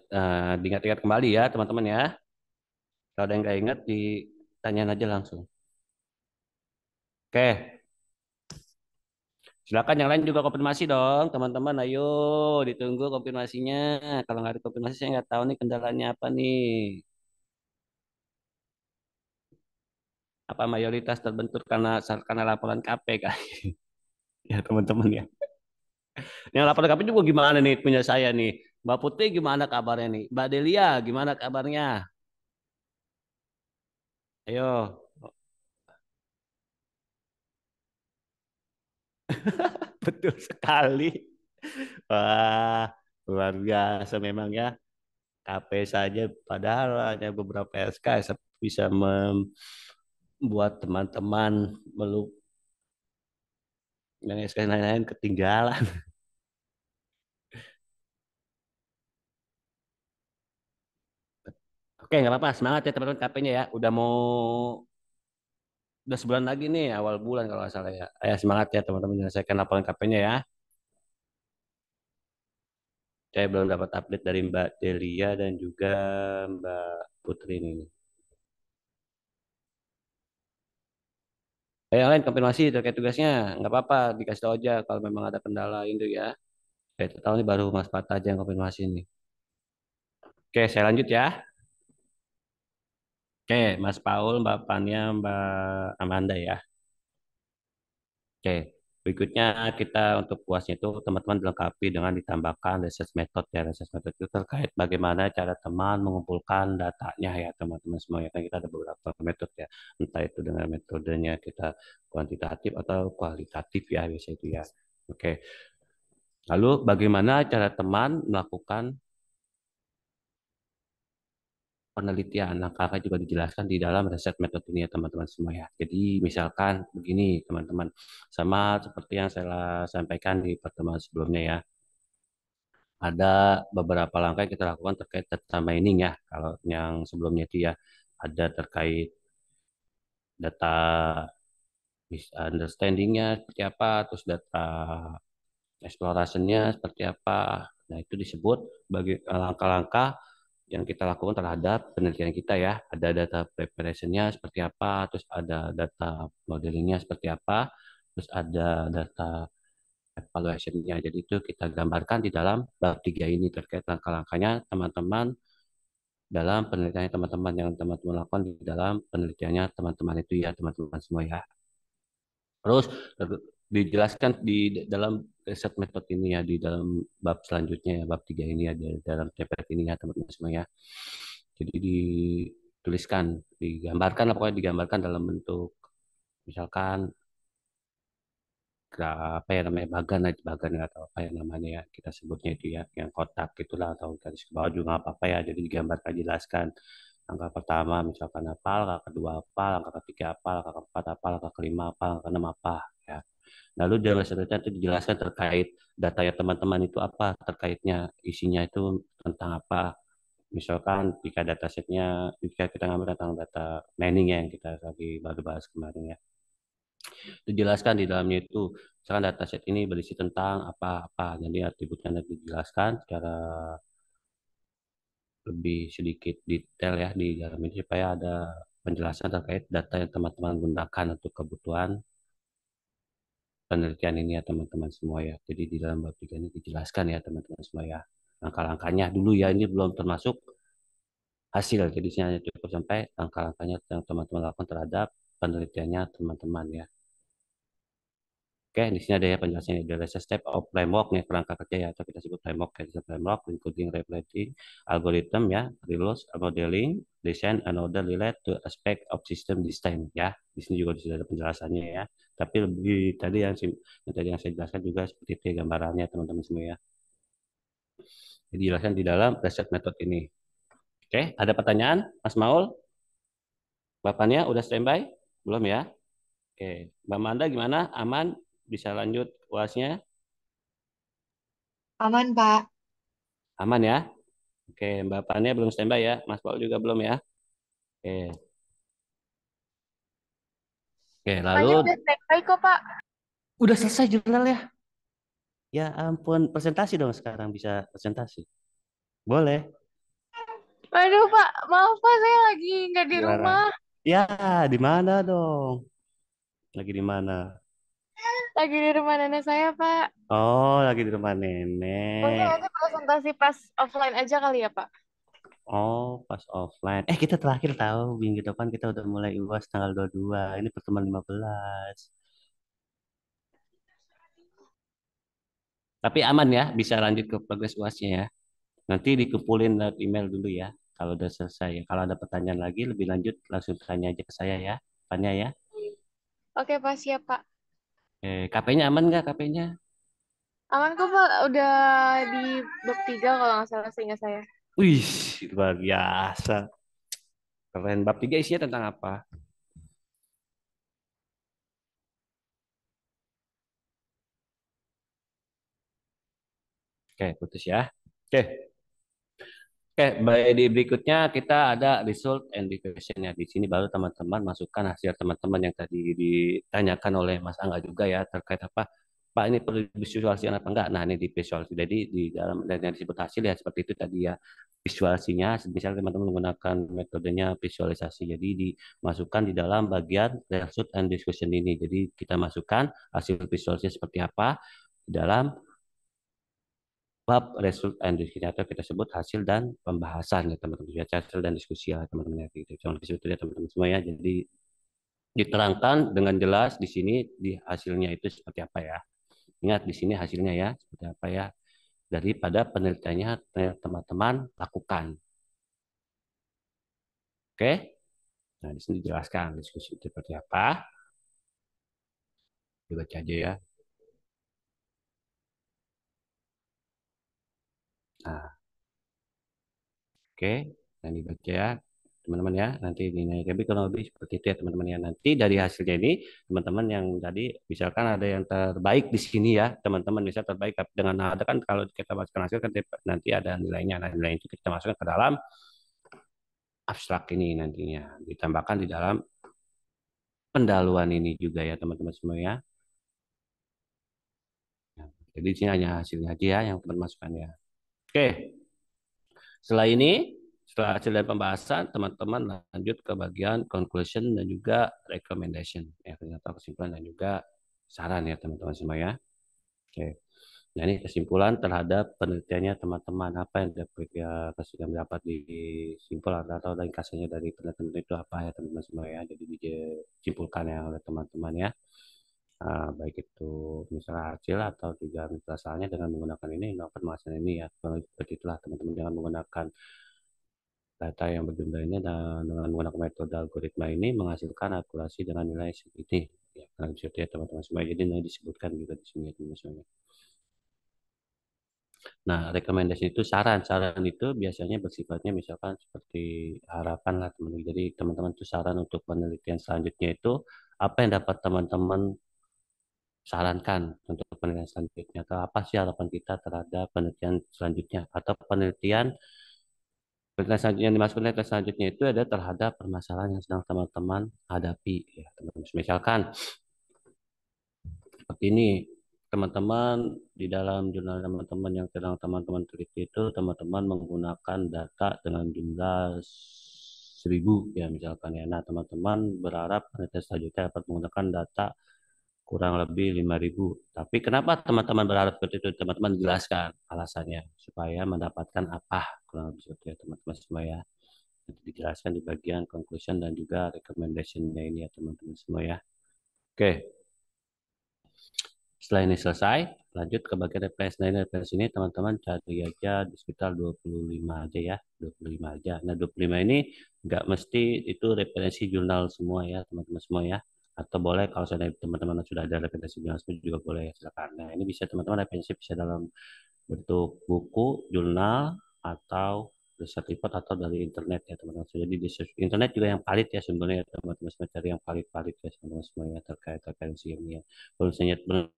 diingat-ingat kembali ya teman-teman ya. Kalau ada yang nggak ingat, ditanyain aja langsung. Oke, silakan yang lain juga konfirmasi dong, teman-teman. Ayo, ditunggu konfirmasinya. Kalau nggak ada konfirmasi, saya nggak tahu nih kendalanya apa nih. Apa mayoritas terbentur karena laporan KPK? Ya teman-teman ya. Yang laporan KPK juga gimana nih punya saya nih. Mbak Putri gimana kabarnya nih? Mbak Delia gimana kabarnya? Ayo, betul sekali. Wah, luar biasa memang ya. KP saja padahal hanya beberapa SKS bisa membuat teman-teman meluk yang SKS lain-lain ketinggalan. Oke, nggak apa-apa. Semangat ya teman-teman KP-nya ya. Udah sebulan lagi nih, awal bulan kalau nggak salah ya. Ayo semangat ya teman-teman menyelesaikan laporan KP-nya ya. Saya belum dapat update dari Mbak Delia dan juga Mbak Putri ini. Yang lain konfirmasi terkait tugasnya, nggak apa-apa, dikasih tahu aja kalau memang ada kendala itu ya. Saya tahu ini baru Mas Pata aja yang konfirmasi ini. Oke, saya lanjut ya. Oke, Mas Paul, Mbak Pania, Mbak Amanda ya. Oke, berikutnya kita untuk puasnya itu teman-teman dilengkapi dengan ditambahkan research method ya. Research method itu terkait bagaimana cara teman mengumpulkan datanya ya teman-teman semua ya. Kan kita ada beberapa metode ya. Entah itu dengan metodenya kita kuantitatif atau kualitatif ya biasanya itu ya. Oke, lalu bagaimana cara teman melakukan penelitian. Nah, kakak juga dijelaskan di dalam riset metode ini ya teman-teman semua ya. Jadi misalkan begini teman-teman, sama seperti yang saya sampaikan di pertemuan sebelumnya ya. Ada beberapa langkah yang kita lakukan terkait data mining ya. Kalau yang sebelumnya itu ya ada terkait data understanding-nya seperti apa, terus data exploration-nya seperti apa. Nah, itu disebut bagi langkah-langkah yang kita lakukan terhadap penelitian kita ya. Ada data preparation-nya seperti apa, terus ada data modeling-nya seperti apa, terus ada data evaluation-nya. Jadi itu kita gambarkan di dalam bab 3 ini terkait langkah-langkahnya teman-teman dalam penelitian teman-teman yang teman-teman lakukan di dalam penelitiannya teman-teman itu ya teman-teman semua ya. Terus dijelaskan di dalam riset metode ini ya di dalam bab selanjutnya ya bab 3 ini ya di dalam TPR ini ya teman-teman semua ya. Jadi dituliskan, digambarkan lah pokoknya digambarkan dalam bentuk misalkan apa ya namanya bagan aja bagan atau apa ya namanya ya kita sebutnya itu ya yang kotak itulah atau garis ke bawah juga nggak apa-apa ya jadi digambarkan jelaskan langkah pertama misalkan apa langkah kedua apa langkah ketiga apa langkah keempat apa langkah kelima apa langkah keenam apa ya lalu dalam selanjutnya itu dijelaskan terkait datanya teman-teman itu apa terkaitnya isinya itu tentang apa misalkan jika datasetnya jika kita ngambil tentang data mining ya yang kita lagi baru bahas kemarin ya dijelaskan di dalamnya itu misalkan dataset ini berisi tentang apa-apa jadi atributnya nanti dijelaskan secara lebih sedikit detail ya di dalam ini supaya ada penjelasan terkait data yang teman-teman gunakan untuk kebutuhan penelitian ini ya teman-teman semua ya. Jadi di dalam bab 3 ini dijelaskan ya teman-teman semua ya. Langkah-langkahnya dulu ya, ini belum termasuk hasil. Jadi ini hanya cukup sampai langkah-langkahnya yang teman-teman lakukan terhadap penelitiannya teman-teman ya. Oke, di sini ada ya penjelasannya. Ada step of framework nih, kerangka kerja ya, atau kita sebut framework ya, framework including replicating algorithm ya, rules, modeling, design, and other relate to aspect of system design ya. Di sini juga sudah ada penjelasannya ya. Tapi lebih tadi yang tadi yang saya jelaskan juga seperti itu ya gambarannya teman-teman semua ya. Jadi dijelaskan di dalam research method ini. Oke, ada pertanyaan, Mas Maul? Bapaknya udah standby? Belum ya? Oke, Mbak Manda gimana? Aman? Bisa lanjut UASnya? Aman, Pak. Aman ya? Oke, Mbak Fania belum standby ya. Mas Paul juga belum ya. Oke, oke. Lalu Apanya udah standby kok, Pak. udah selesai jurnal ya? Ya ampun, presentasi dong sekarang bisa presentasi. Boleh. Waduh, Pak. Maaf, Pak. Saya lagi nggak di Gimana? rumah. Ya, di mana dong? Lagi di mana? Lagi di rumah nenek saya, Pak. Oh, lagi di rumah Mungkin nenek. nanti presentasi pas offline aja kali ya, Pak. Oh, pas offline. Kita terakhir tahu minggu depan kita udah mulai UAS tanggal 22. Ini pertemuan 15. Tapi aman ya, bisa lanjut ke progres UASnya ya. Nanti dikumpulin lewat email dulu ya. Kalau udah selesai ya. Kalau ada pertanyaan lagi lebih lanjut langsung tanya aja ke saya ya. Tanya ya. Oke, Pak. Siap, Pak. KP-nya aman nggak KP-nya? Aman kok, Pak. Udah di bab 3 kalau nggak salah seingat saya. Wih, luar biasa. Keren. Bab 3 isinya tentang apa? Oke, putus ya. Oke. Oke, baik di berikutnya kita ada result and evaluation ya. Di sini baru teman-teman masukkan hasil teman-teman yang tadi ditanyakan oleh Mas Angga juga ya terkait apa. Pak ini perlu visualisasikan apa enggak? Nah ini di visualisasi. Jadi di dalam dan yang disebut hasil ya seperti itu tadi ya visualisasinya. Misalnya teman-teman menggunakan metodenya visualisasi. Jadi dimasukkan di dalam bagian result and discussion ini. Jadi kita masukkan hasil visualisasi seperti apa di dalam bab result and diskusi atau kita sebut hasil dan pembahasan ya teman-teman ya hasil dan diskusi ya teman-teman ya gitu jangan disebut ya teman-teman semua ya jadi diterangkan dengan jelas di sini di hasilnya itu seperti apa ya ingat di sini hasilnya ya seperti apa ya daripada penelitiannya teman-teman lakukan oke nah di sini dijelaskan diskusi itu seperti apa dibaca aja ya nah oke, dan dibaca ya teman-teman ya. Nanti dinilai tapi kalau lebih seperti itu ya teman-teman ya. Nanti dari hasilnya ini teman-teman yang tadi misalkan ada yang terbaik di sini ya teman-teman bisa terbaik dengan ada kan kalau kita masukkan hasil kan nanti ada nilainya. Nah nilai itu kita masukkan ke dalam abstrak ini nantinya ditambahkan di dalam pendahuluan ini juga ya teman-teman semua ya. Nah, jadi di sini hanya hasilnya aja ya yang teman masukkan ya. Oke. Setelah ini, setelah hasil dari pembahasan, teman-teman lanjut ke bagian conclusion dan juga recommendation. Ya, ternyata kesimpulan dan juga saran ya teman-teman semua ya. Oke. Nah ini kesimpulan terhadap penelitiannya teman-teman. Apa yang dapat ya, dapat disimpulkan atau ringkasannya dari penelitian itu apa ya teman-teman semua ya. Jadi disimpulkan ya oleh teman-teman ya. Baik itu misalnya hasil atau juga misalnya dengan menggunakan ini, melakukan pengawasan ini ya. Seperti itulah teman-teman jangan menggunakan data yang berjumlah ini dan dengan menggunakan metode algoritma ini menghasilkan akurasi dengan nilai segini. Ya, karena bisa ya teman-teman semua. Jadi ini disebutkan juga di sini teman-teman semua. Nah, rekomendasi itu saran. Saran itu biasanya bersifatnya misalkan seperti harapan lah teman-teman. Jadi teman-teman itu saran untuk penelitian selanjutnya itu apa yang dapat teman-teman sarankan untuk penelitian selanjutnya atau apa sih harapan kita terhadap penelitian selanjutnya atau penelitian selanjutnya yang dimasukkan penelitian selanjutnya itu ada terhadap permasalahan yang sedang teman-teman hadapi ya teman-teman. Misalkan seperti ini teman-teman di dalam jurnal teman-teman yang sedang teman-teman teliti itu teman-teman menggunakan data dengan jumlah 1.000 ya misalkan ya. Nah teman-teman berharap penelitian selanjutnya dapat menggunakan data kurang lebih 5.000. Tapi kenapa teman-teman berharap seperti itu? Teman-teman jelaskan alasannya supaya mendapatkan apa kurang lebih seperti itu teman-teman semua ya. Nanti dijelaskan di bagian conclusion dan juga recommendation-nya ini ya teman-teman semua ya. Oke. Setelah ini selesai, lanjut ke bagian referensi. Nah, ini referensi ini teman-teman cari aja di sekitar 25 aja ya, 25 aja. Nah, 25 ini nggak mesti itu referensi jurnal semua ya, teman-teman semua ya. Atau boleh kalau saya teman-teman sudah ada referensi jurnal semua juga boleh ya, silakan. Nah, ini bisa teman-teman referensi bisa dalam bentuk buku, jurnal, atau riset report atau dari internet ya teman-teman. Jadi di internet juga yang valid ya sebenarnya ya, teman-teman semua cari yang valid ya teman-teman semuanya terkait referensi ini ya.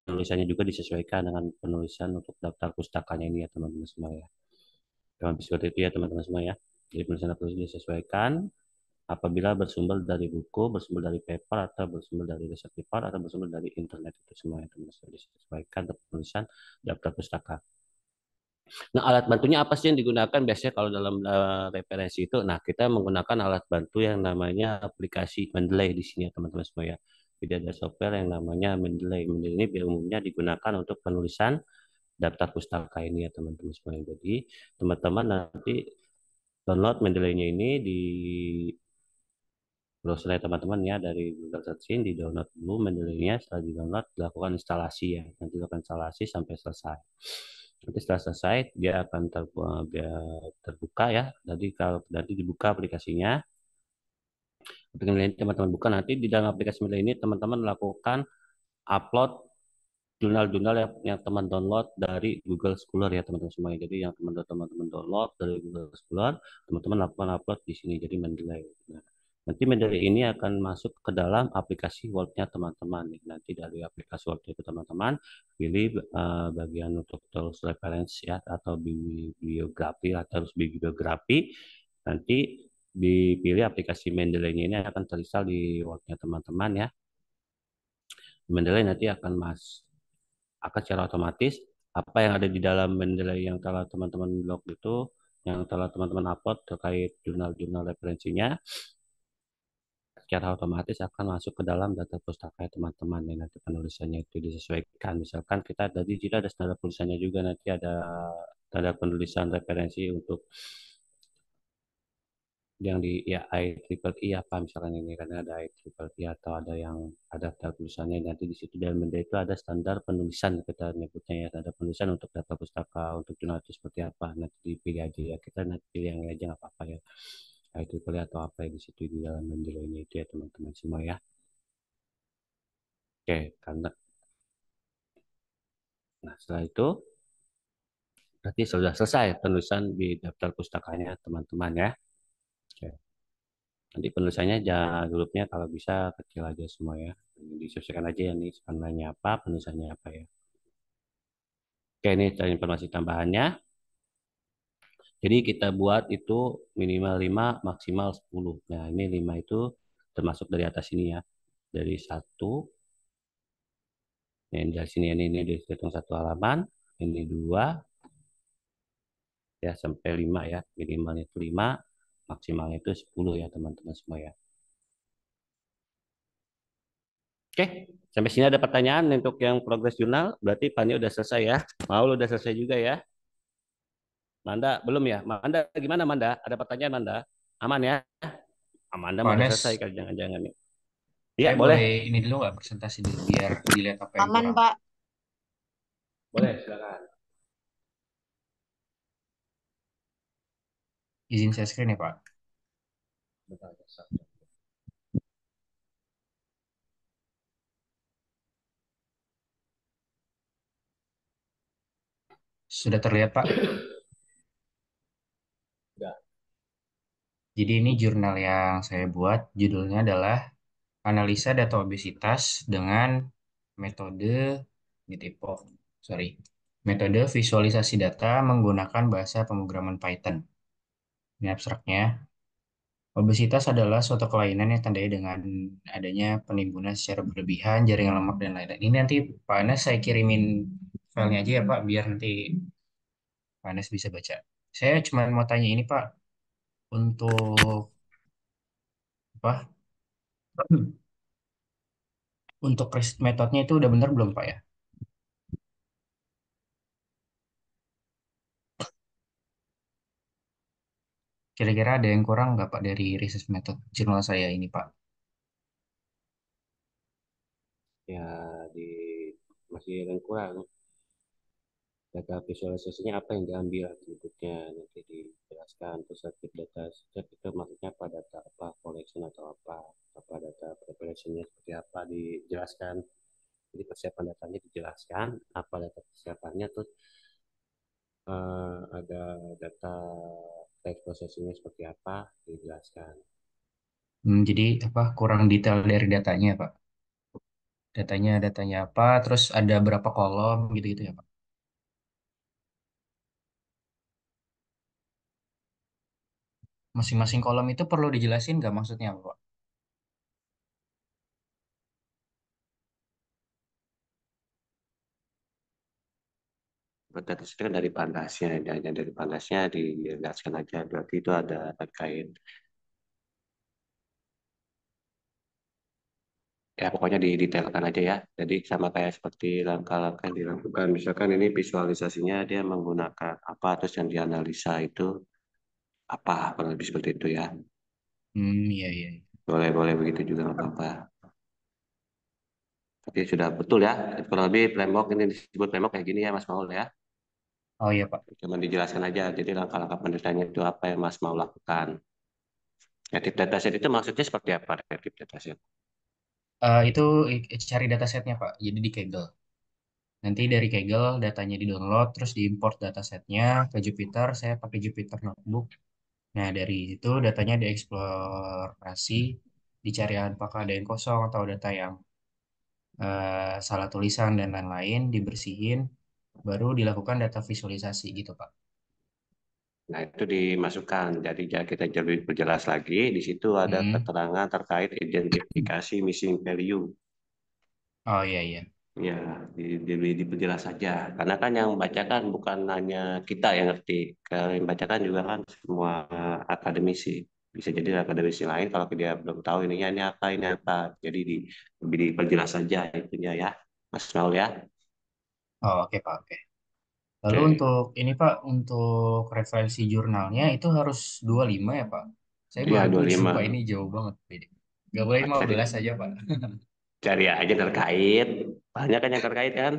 Penulisannya juga disesuaikan dengan penulisan untuk daftar pustakanya ini ya teman-teman semua ya. Jangan seperti itu ya teman-teman semua ya. Jadi penulisan disesuaikan apabila bersumber dari buku, bersumber dari paper, atau bersumber dari riset report, atau bersumber dari internet itu semua ya teman-teman. Disesuaikan penulisan daftar pustaka. Nah, alat bantunya apa sih yang digunakan biasanya kalau dalam referensi itu? Nah, kita menggunakan alat bantu yang namanya aplikasi Mendeley di sini ya teman-teman semua ya. Jadi ada software yang namanya Mendeley. Mendeley ini umumnya digunakan untuk penulisan daftar pustaka ini ya teman-teman semua. Jadi teman-teman nanti download Mendeley-nya ini di browser teman-teman ya dari Google Searching, di download dulu Mendeley-nya. Setelah di download dilakukan instalasi ya. Nanti dilakukan instalasi sampai selesai. Nanti setelah selesai dia akan terbuka ya. Jadi kalau nanti dibuka aplikasinya, teman-teman buka nanti di dalam aplikasi ini teman-teman lakukan upload jurnal-jurnal yang teman download dari Google Scholar ya teman-teman semuanya. Jadi yang teman-teman download dari Google Scholar, teman-teman lakukan upload di sini. Jadi Mendeley. Nah, nanti Mendeley ini akan masuk ke dalam aplikasi Word-nya teman-teman. Nanti dari aplikasi Word itu teman-teman pilih bagian untuk tools reference ya atau bibliografi atau bibliografi. Nanti dipilih aplikasi Mendeley-nya ini akan terinstall di Word-nya teman-teman ya. Mendeley nanti akan secara otomatis apa yang ada di dalam Mendeley yang telah teman-teman blog itu, yang telah teman-teman upload terkait jurnal-jurnal referensinya, secara otomatis akan masuk ke dalam data pustaka teman-teman ya. Nanti penulisannya itu disesuaikan. Misalkan kita tadi tidak ada standar penulisannya juga, nanti ada standar penulisan referensi untuk yang di ya IEEE apa misalkan ini karena ada IEEE atau ada yang ada daftar tulisannya nanti di situ dalam benda itu ada standar penulisan kita nyebutnya ya ada penulisan untuk data pustaka untuk jurnal itu seperti apa nanti dipilih aja ya kita nanti pilih yang aja nggak apa-apa ya IEEE atau apa ya di situ di dalam benda ini itu ya teman-teman semua ya oke karena nah setelah itu berarti sudah selesai penulisan di daftar pustakanya teman-teman ya oke. Nanti penulisannya jangan hurufnya kalau bisa kecil aja semua ya. Disesuaikan aja ya nih warnanya apa, penulisannya apa ya. Oke, ini informasi tambahannya. Jadi kita buat itu minimal 5, maksimal 10. Nah, ini 5 itu termasuk dari atas ini ya. Dari 1, ini dari sini ini dihitung 1 halaman, ini 2, ya sampai 5 ya. Minimalnya itu 5, maksimalnya itu 10 ya teman-teman semua ya. Oke, sampai sini ada pertanyaan untuk yang progres jurnal. Berarti Pani udah selesai ya. Mau udah selesai juga ya. Manda belum ya? Manda gimana Manda? Ada pertanyaan Manda? Aman ya? Amanda Pak mau udah Anes, selesai kalau jangan-jangan ya. Iya, saya boleh. boleh ini dulu nggak presentasi dulu biar dilihat apa yang Aman, kurang. Pak. Boleh, silakan. Izin share screen ya Pak. Sudah terlihat Pak? Udah. Jadi ini jurnal yang saya buat, judulnya adalah Analisa Data Obesitas dengan metode sorry, metode visualisasi data menggunakan bahasa pemrograman Python. Ini abstraknya. Obesitas adalah suatu kelainan yang tandai dengan adanya penimbunan secara berlebihan jaringan lemak dan lain-lain. Ini nanti Pak Anas saya kirimin filenya aja ya Pak, biar nanti Pak Anas bisa baca. Saya cuma mau tanya ini Pak, untuk apa? untuk metodenya itu udah bener belum Pak ya? Kira-kira ada yang kurang nggak Pak dari research method jurnal saya ini Pak? Ya di masih yang kurang data visualisasinya apa yang diambil atributnya nanti dijelaskan terus aktif data set itu maksudnya apa data apa collection atau apa data preparationnya seperti apa dijelaskan jadi persiapan datanya dijelaskan apa data persiapannya terus ada data text processingnya seperti apa dijelaskan. Jadi apa kurang detail dari datanya Pak? Datanya apa? Terus ada berapa kolom gitu-gitu ya Pak? Masing-masing kolom itu perlu dijelasin nggak maksudnya apa Pak? Data itu kan dari pandasnya, hanya dari pandasnya dijelaskan aja. Berarti itu ada terkait ya pokoknya didetailkan aja ya. Jadi sama kayak seperti langkah-langkah yang dilakukan. Misalkan ini visualisasinya dia menggunakan apa, terus yang dianalisa itu apa, kalau lebih seperti itu ya. Iya iya. Boleh, boleh begitu juga nggak apa-apa. Tapi sudah betul ya. Kurang lebih framework ini disebut framework kayak gini ya Mas Maul ya. Oh iya Pak. Cuma dijelaskan aja. Jadi langkah-langkah penelitiannya itu apa yang Mas mau lakukan. Native dataset itu maksudnya seperti apa native dataset? Itu cari datasetnya Pak. Jadi di Kaggle. Nanti dari Kaggle datanya di-download, terus diimport datasetnya ke Jupyter. Saya pakai Jupyter Notebook. Nah, dari itu datanya dieksplorasi, dicari apakah ada yang kosong atau data yang salah tulisan dan lain-lain, dibersihin, baru dilakukan data visualisasi gitu, Pak. Nah, itu dimasukkan. Jadi kita lebih perjelas lagi. Di situ ada Hmm. keterangan terkait identifikasi missing value. Oh iya, iya. Ya, diperjelas saja. Karena kan yang baca kan bukan hanya kita yang ngerti. Kalau yang baca kan juga kan semua akademisi. Bisa jadi akademisi lain kalau dia belum tahu ini apa, ini apa. Jadi lebih diperjelas saja itunya ya, Mas Maul ya. Oh, oke, Pak, oke. Lalu Oke. untuk ini, Pak, untuk referensi jurnalnya itu harus 25 ya, Pak? Saya Ya, baru 7, 25. Pak. Ini jauh banget. Beda. Nggak boleh Cari, 15 aja, Pak. cari aja terkait. Banyak kan yang terkait kan?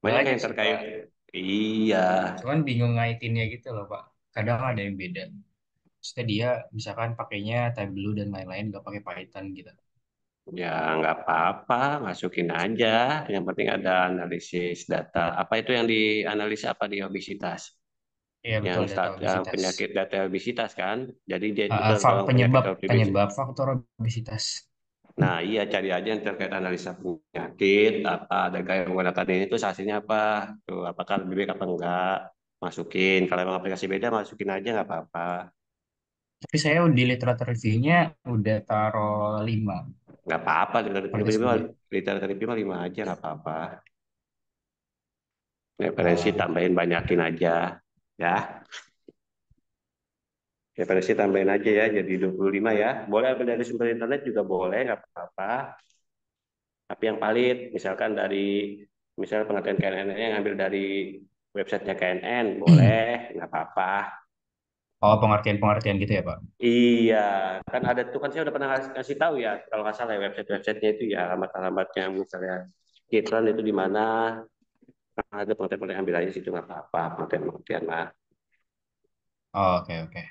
Banyak Banyak yang sih, terkait. Pak. Iya. Cuman bingung ngaitinnya gitu loh, Pak. Kadang ada yang beda. Maksudnya dia misalkan pakainya Tableau dan lain-lain, nggak pakai Python gitu. Ya, nggak apa-apa, masukin aja. Yang penting ada analisis data. Apa itu yang dianalisa apa di obesitas? Iya, Yang betul, data yang obesitas. penyakit data obesitas kan? Jadi dia itu tentang penyakit Penyebab obesitas. penyebab faktor obesitas. Nah, iya cari aja yang terkait analisa penyakit, apa ada gaya menggunakan ini tuh hasilnya apa? Tuh, apakah lebih baik apa enggak? Masukin. Kalau emang aplikasi beda, masukin aja nggak apa-apa. Tapi saya di literatur review-nya udah taruh 5 Nggak apa-apa, sampai 10. literatur review mah 5 aja nggak apa-apa. Referensi Oh, tambahin banyakin aja ya. Referensi tambahin aja ya jadi 25 ya. Boleh ambil dari sumber internet juga boleh nggak apa-apa. Tapi yang valid misalkan dari misalnya pengertian KNN yang ngambil dari websitenya KNN boleh nggak apa-apa. oh pengertian-pengertian gitu ya, Pak? Iya, kan ada tuh kan saya udah pernah kasih tahu ya kalau nggak salah ya, websitenya itu ya alamat-alamatnya misalnya Kitron itu di mana ada pengertian-pengertian ambil aja situ nggak apa-apa pengertian-pengertian mah. Oh, oke, oke.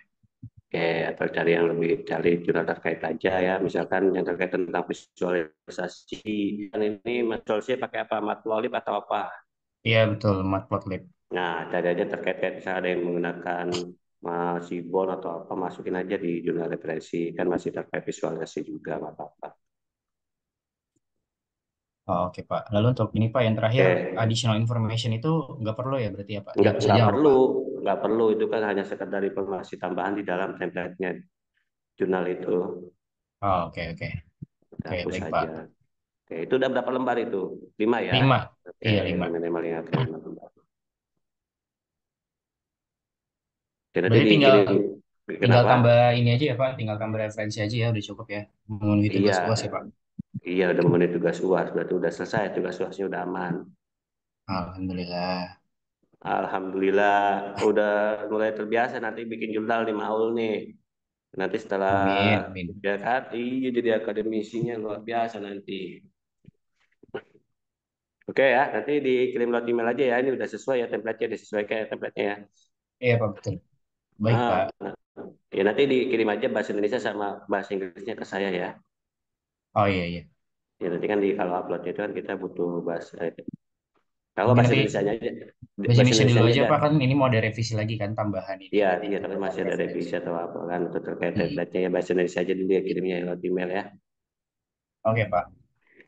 Oke, atau cari jurnal terkait aja ya, misalkan yang terkait tentang visualisasi. Kan ini Mas Solsi pakai apa? Matplotlib atau apa? Iya, betul, Matplotlib. Nah, cari aja terkait misalnya ada yang menggunakan Sibol atau apa, masukin aja di jurnal referensi. Kan masih terkait visualisasi juga, nggak apa-apa. Oh, oke, Pak. Lalu untuk ini, Pak, yang terakhir, Oke, additional information itu nggak perlu ya berarti ya, Pak? nggak Dihapus nggak aja nggak perlu, apa-apa? nggak perlu itu kan hanya sekedar informasi tambahan di dalam template-nya jurnal itu. Oh, oke, oke. Kita Oke, hapus baik, aja. Pak. Oke, itu udah berapa lembar itu? 5 ya? 5. Oke, Iya, 5. minimal ingat 5 lembar. Oke, nanti Berarti tinggal dikirim. tinggal Kenapa? tambah ini aja ya, Pak. Tinggal tambah referensi aja ya, udah cukup ya. Memenuhi Iya, tugas UAS ya, Pak. Iya, udah memenuhi tugas UAS, berarti udah selesai tugas UASnya udah aman. Alhamdulillah. Alhamdulillah, udah mulai terbiasa nanti bikin jurnal di Maul nih. Nanti setelah Amin, amin. ya kan, iya jadi akademisinya luar biasa nanti. Oke ya, nanti dikirim lewat email aja ya. Ini udah sesuai ya template-nya, udah sesuai kayak template-nya ya. Iya, Pak, betul. Baik, Pak. Nah, ya nanti dikirim aja bahasa Indonesia sama bahasa Inggrisnya ke saya ya. Oh iya, iya. Ya nanti kan di kalau uploadnya itu kan kita butuh bahasa kalau Mungkin bahasa nanti Indonesia aja, bahasa bahasa Indonesia Indonesia dulu aja aja, dah. Pak. Kan ini mau ada revisi lagi kan, tambahan ini. Iya, Jadi iya, tapi tetap masih pakai ada bahasa revisi Indonesia. atau apa kan untuk terkait Hmm. template-nya ya bahasa Indonesia aja dulu ya kirimnya lewat email ya. Oke, Pak.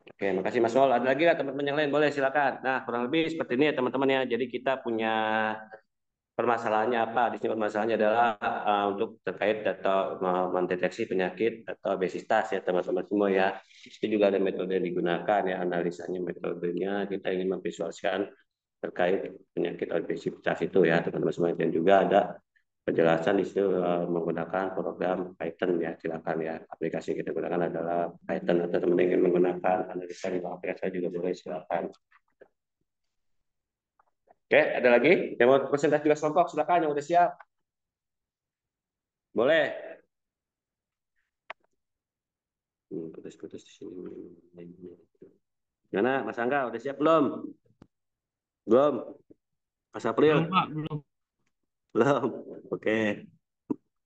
Oke, makasih Mas Wol. Ada lagi nggak teman-teman yang lain? Boleh silakan. Nah, kurang lebih seperti ini ya teman-teman ya. Jadi kita punya permasalahannya apa? Di sini permasalahannya adalah untuk terkait data mendeteksi penyakit atau obesitas ya teman-teman semua ya. Itu juga ada metode yang digunakan ya analisanya metodenya kita ingin memvisualisasikan terkait penyakit obesitas itu ya teman-teman semua dan juga ada penjelasan di situ menggunakan program Python ya silakan ya aplikasi yang kita gunakan adalah Python atau teman ingin menggunakan analisa di aplikasi juga boleh silakan. Oke, ada lagi yang mau presentasi tugas kelompok silakan yang udah siap. Boleh. Putus-putus di sini. Gimana, Mas Angga, udah siap belum? Belum? Mas April? Belum Pak, belum. Belum. Oke.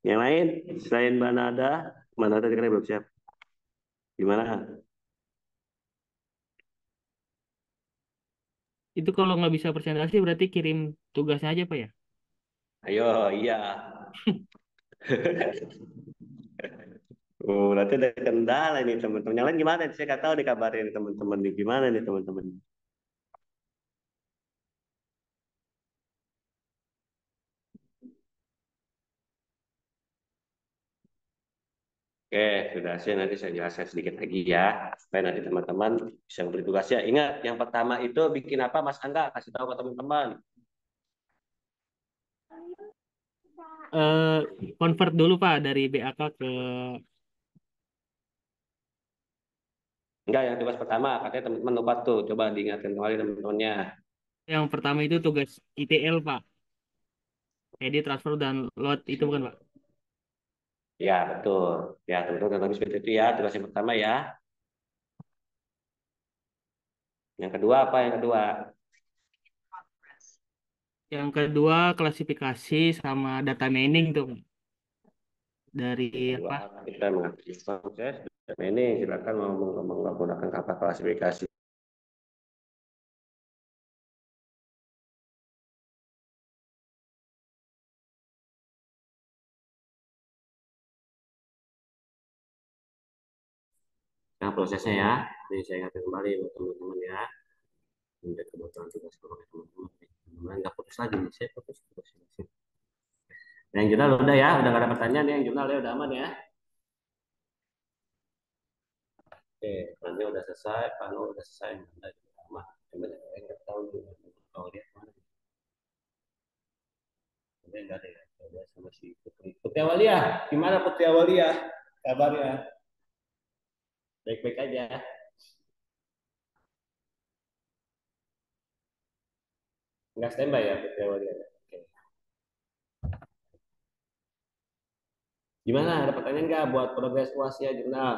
Yang lain, selain Mbak Nada, Mbak Nada kira belum siap. Gimana? Itu kalau nggak bisa presentasi berarti kirim tugasnya aja Pak ya? Ayo, iya. Oh, berarti ada kendala nih teman-teman. Yang lain gimana? Saya nggak tahu dikabarin teman-teman nih. Gimana nih teman-teman? Oke, sudah sih nanti saya jelaskan sedikit lagi ya, supaya nanti teman-teman bisa memberi tugasnya. Ingat, yang pertama itu bikin apa, Mas Angga? Kasih tahu ke teman-teman. Eh, Convert dulu Pak dari BAK ke Enggak, yang tugas pertama, katanya teman-teman lupa tuh. Coba diingatkan kembali teman-temannya. yang pertama itu tugas ITL Pak. Edit, transfer, dan load itu bukan Pak? Ya, betul. Ya, teman-teman ketahui seperti itu ya. Tugas yang pertama ya. Yang kedua apa yang kedua? Yang kedua klasifikasi sama data mining tuh Pak. Dari Yang kedua apa? kita mengerti proses. Dan ini silakan menggunakan kata klasifikasi. Nah, prosesnya ya. Ini saya ingatkan kembali buat teman-teman ya. Menjadi kebutuhan tugas kelompok teman-teman. Teman-teman nggak putus lagi nih. Saya putus. Yang jurnal udah ya, udah nggak ada pertanyaan ya. Yang jurnal ya udah aman ya. Oke, nanti udah selesai, Panu udah selesai, udah aman. Coba saya nggak tahu juga. Kalau dia mana? Dia nggak ada ya. Coba sama si Putri. Putri Awalia, gimana Putri Awalia? Kabarnya baik-baik aja. Nggak standby ya Putri Awalia. Oke. Gimana? Ada pertanyaan nggak buat progres UASnya jurnal?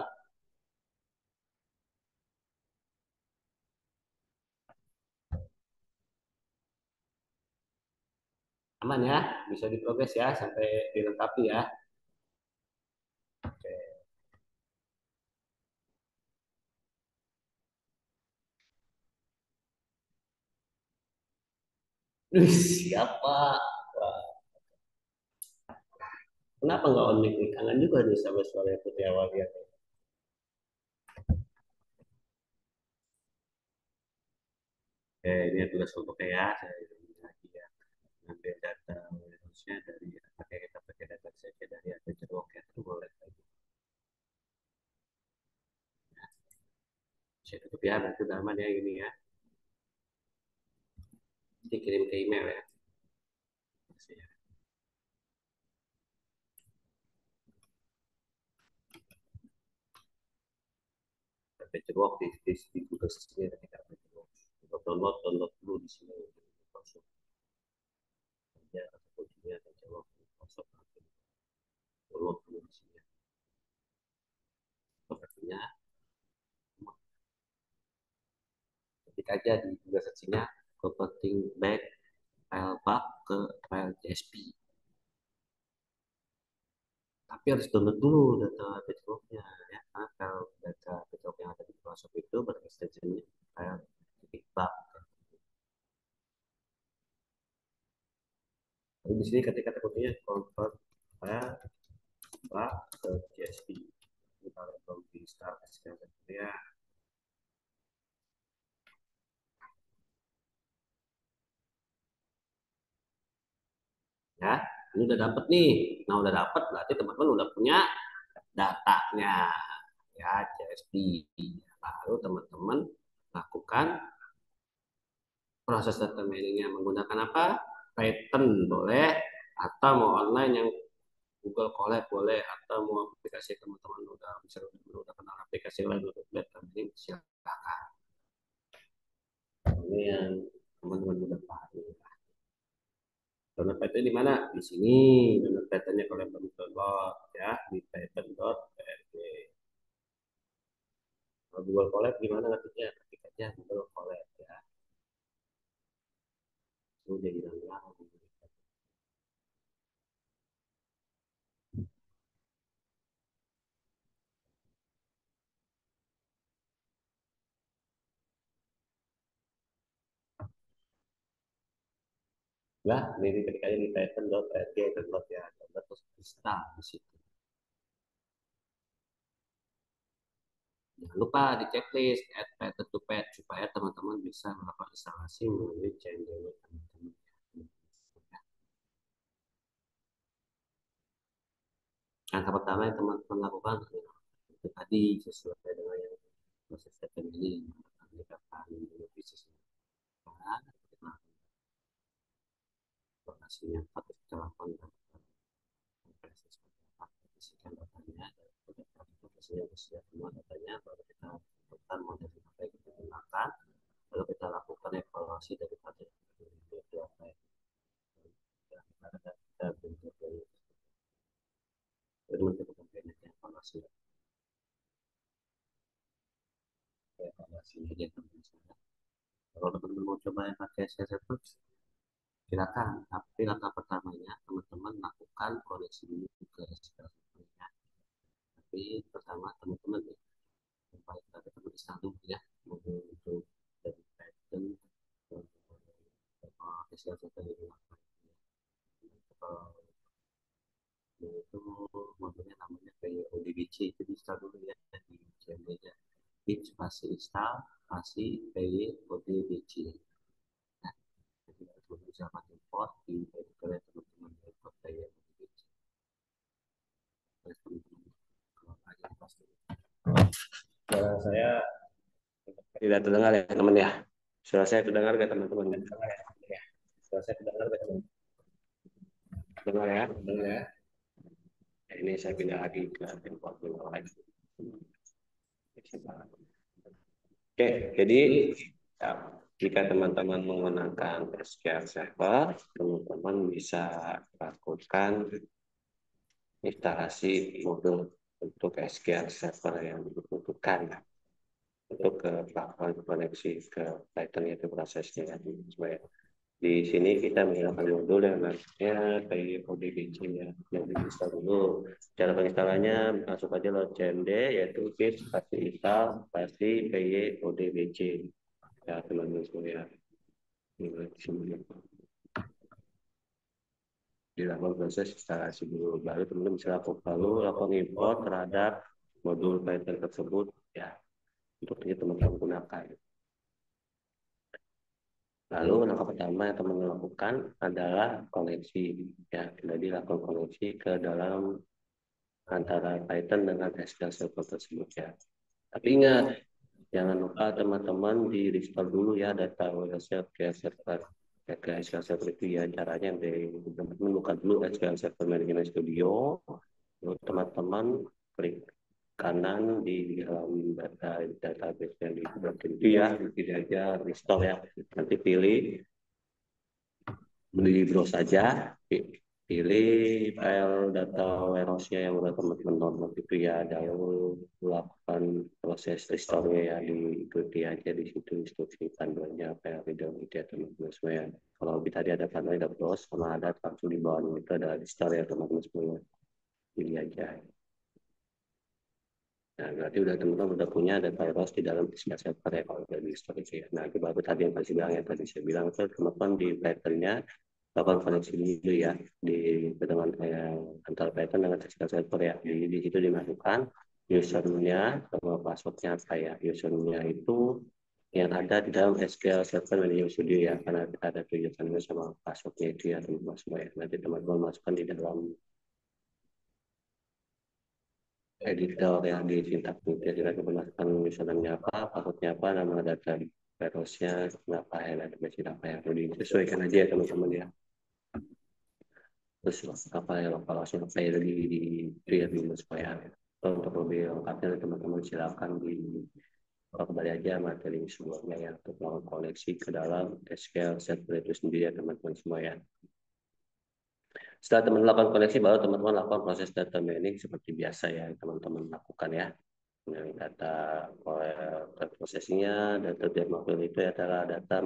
Aman ya, bisa diprogres ya sampai dilengkapi ya. Oke. Siapa? Wah, kenapa nggak on mic nih? Kangen juga nih sama suara Putri Awalia. Oke, ini tugas kelompoknya ya. Saya ulangi lagi ya. Ambil data warehouse-nya dari pakai kita pakai data saja dari Adventure Walker itu boleh lagi. Saya tutup ya, berarti udah aman ya ini ya. Dikirim ke email ya. Makasih ya. Pagework di Google sendiri ketika Pagework. Untuk download dulu di sini. Ya, kuncinya Pagework Microsoft. Download dulu di sini. Sepertinya ketik aja di Google search-nya converting back file bug ke file CSV. Tapi harus download dulu data Pagework-nya ya, karena file data Pagework yang ada di Microsoft itu berextensionnya file titik bug. Jadi di sini ketika kuncinya convert file bug ke CSV. Ini kalau belum di start SQL ya. Ya, ini udah dapet nih. Nah, udah dapet berarti teman-teman udah punya datanya ya, CSV. Lalu teman-teman lakukan proses data mining-nya menggunakan apa? Python boleh, atau mau online yang Google Colab boleh, atau mau aplikasi teman-teman udah bisa udah kenal aplikasi lain untuk data mining, silakan. Ini yang teman-teman udah pahami. Download Python di mana? Di sini. Download Pythonnya kalau yang belum download ya, di python.org. Kalau Google Colab gimana ngetiknya? Ketik aja Google Colab ya. Itu jadi download. Ya, ini ketik aja di python.org download ya, download terus install di situ. Jangan lupa di checklist add Python to pad supaya teman-teman bisa melakukan instalasi melalui channel teman-teman. Langkah pertama yang teman-teman lakukan itu tadi sesuai dengan yang proses step ini, menggunakan bisnis informasinya patut kita lakukan datanya, sudah semua datanya, baru kita tentukan model apa yang kita gunakan, lalu kita lakukan evaluasi dari data apa yang kita bentuk dari evaluasi evaluasinya dia teman-teman. Kalau teman-teman mau coba yang pakai SharePoint, silakan. Tapi langkah pertamanya teman-teman lakukan koneksi dulu ke SQL Server-nya. Tapi pertama teman-teman ya, supaya kita ketemu di sana ya, untuk dari Python SQL Server ini. Itu modulnya namanya kayak ODBC, itu install dulu ya di CMD-nya. Bit spasi install spasi ODBC. Nah, kita bisa import di kalian teman-teman import kayak ODBC. Suara saya tidak terdengar ya teman ya. Suara saya terdengar nggak teman-teman? Suara saya terdengar nggak teman? Dengar ya, dengar ya. Ini saya pindah lagi ke import dulu lagi. Oke, jadi ya, jika teman-teman menggunakan SQL Server, teman-teman bisa lakukan instalasi modul untuk SQL Server yang dibutuhkan untuk ke platform koneksi ke Python itu prosesnya. Di sini kita menggunakan modul yang namanya PYODBC ya. Yang diinstal dulu. Cara penginstalannya masuk aja lewat CMD, yaitu git spasi install spasi PYODBC. Ya teman-teman semua. Dilakukan proses instalasi dulu, baru teman-teman bisa lakukan import terhadap modul Python tersebut ya, untuk itu teman-teman gunakan. Lalu langkah pertama yang teman lakukan adalah koneksi ya, jadi lakukan koneksi ke dalam antara Python dengan SQL Server tersebut ya. Tapi ingat, jangan lupa teman-teman di restore dulu ya data SQL Server ke SQL Server itu ya. Caranya teman-teman buka dulu SQL Server Management Studio, lalu teman-teman klik kanan di dalam database yang dibuat itu ya, pilih aja restore ya. Nanti pilih di browse saja, pilih file data warehouse-nya yang udah teman-teman download itu ya, lalu lakukan proses restore-nya ya, diikuti aja di situ instruksi panduannya apa yang video ya teman-teman semua ya. Kalau tadi ada panduan, ada browse sama ada langsung di bawah itu ada restore ya teman-teman semua, pilih aja. Nah, berarti teman-teman udah punya data warehouse di dalam SQL Server ya kalau dari storage ya. Nah, itu baru tadi yang tadi bilang ya, tadi saya bilang itu teman-teman di Python-nya lakukan koneksi dulu ya di dengan antara Python dengan SQL Server ya. Di situ dimasukkan usernya sama passwordnya apa ya. Usernya itu yang ada di dalam SQL Server Management Studio ya, karena ada tujuannya sama passwordnya itu ya teman-teman semua ya. Nanti teman-teman masukkan di dalam editor yang di sintak ya, kita menggunakan username apa, passwordnya apa, nama data warehouse-nya apa ya, database apa ya, perlu disesuaikan aja ya teman-teman ya. Terus apa ya, lokalisasi apa ya di supaya untuk lebih lengkapnya teman-teman silakan kembali aja materi sebelumnya ya untuk melakukan koneksi ke dalam SQL Server itu sendiri ya teman-teman semua ya. Setelah teman-teman lakukan koneksi, baru teman-teman lakukan proses data mining seperti biasa ya teman-teman lakukan ya. Yang data prosesinya, data diagnostik itu adalah data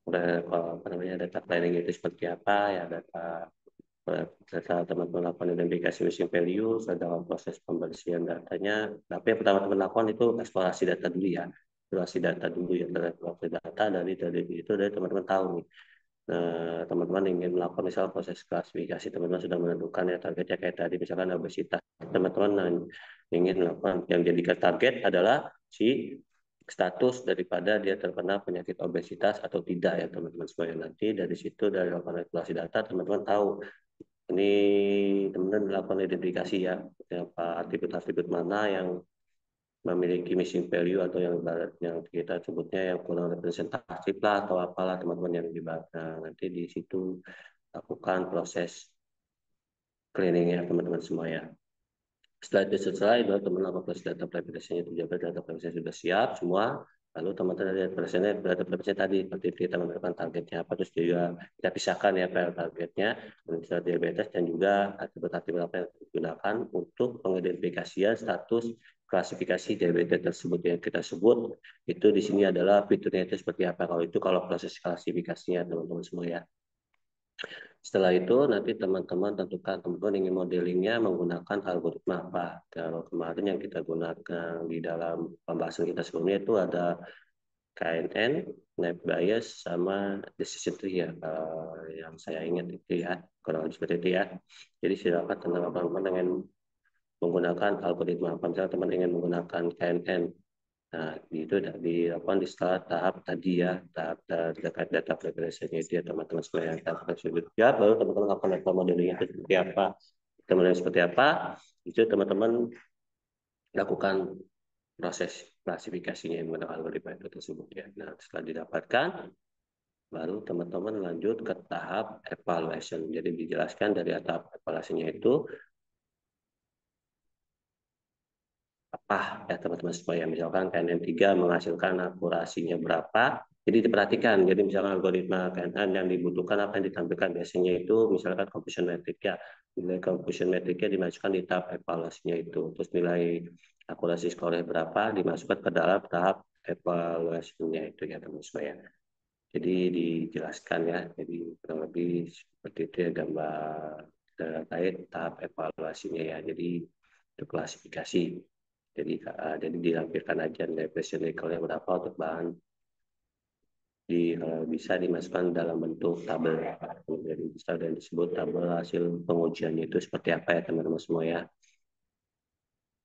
apa namanya, data planning itu seperti apa ya, data teman-teman lakukan identifikasi missing value dalam proses pembersihan datanya. Tapi yang pertama teman lakukan itu eksplorasi data dulu ya, eksplorasi data dulu ya, eksplorasi data dari itu dari teman-teman tahu nih. Teman-teman ingin melakukan misal proses klasifikasi, teman-teman sudah menentukan ya targetnya kayak tadi misalkan obesitas, teman-teman ingin melakukan yang jadikan target adalah si status daripada dia terkena penyakit obesitas atau tidak ya teman-teman semuanya. Nanti dari situ dari lakukan eksplorasi data teman-teman tahu ini teman-teman melakukan identifikasi ya, apa atribut-atribut mana yang memiliki missing value atau yang kita sebutnya yang kurang representatif lah atau apalah teman-teman yang dibahas. Nah, nanti di situ lakukan proses cleaning ya teman-teman semua ya. Setelah itu selesai, baru teman-teman lakukan proses data privacy-nya itu juga data privacy sudah siap semua. Lalu teman-teman lihat data privacy tadi seperti kita menentukan targetnya apa, terus juga kita pisahkan ya file targetnya, misalnya diabetes dan juga atribut-atribut apa yang digunakan untuk pengidentifikasian status klasifikasi diabetes tersebut yang kita sebut itu di sini adalah fiturnya itu seperti apa. Kalau proses klasifikasinya teman-teman semua ya. Setelah itu nanti teman-teman tentukan teman-teman ingin modelingnya menggunakan algoritma apa. Kalau kemarin yang kita gunakan di dalam pembahasan kita sebelumnya itu ada KNN, Net Bias, sama Decision Tree ya. Yang saya ingat itu ya, kurang lebih seperti itu ya. Jadi silakan teman-teman ingin menggunakan algoritma apa. Misalnya teman ingin menggunakan KNN, nah, itu dilakukan di setelah tahap tadi ya, tahap terkait data preparation-nya itu ya teman-teman semua yang tahap tersebut. Ya, baru teman-teman lakukan data modelingnya itu seperti apa, teman-teman seperti apa, itu teman-teman lakukan proses klasifikasinya yang menggunakan algoritma itu tersebut ya. Nah, setelah didapatkan, baru teman-teman lanjut ke tahap evaluation. Jadi dijelaskan dari tahap evaluasinya itu apa ya teman-teman supaya misalkan KNN3 menghasilkan akurasinya berapa, jadi diperhatikan. Jadi misalkan algoritma KNN yang dibutuhkan apa yang ditampilkan biasanya itu misalkan confusion metricnya, nilai confusion metricnya dimasukkan di tahap evaluasinya itu, terus nilai akurasi skornya berapa dimasukkan ke dalam tahap evaluasinya itu ya teman-teman supaya jadi dijelaskan ya, jadi kurang lebih seperti itu ya gambar terkait tahap evaluasinya ya. Jadi itu klasifikasi. Jadi dilampirkan aja nilai pressure levelnya berapa untuk bahan bisa dimasukkan dalam bentuk tabel. Jadi bisa dan disebut tabel hasil pengujiannya itu seperti apa ya teman-teman semua ya.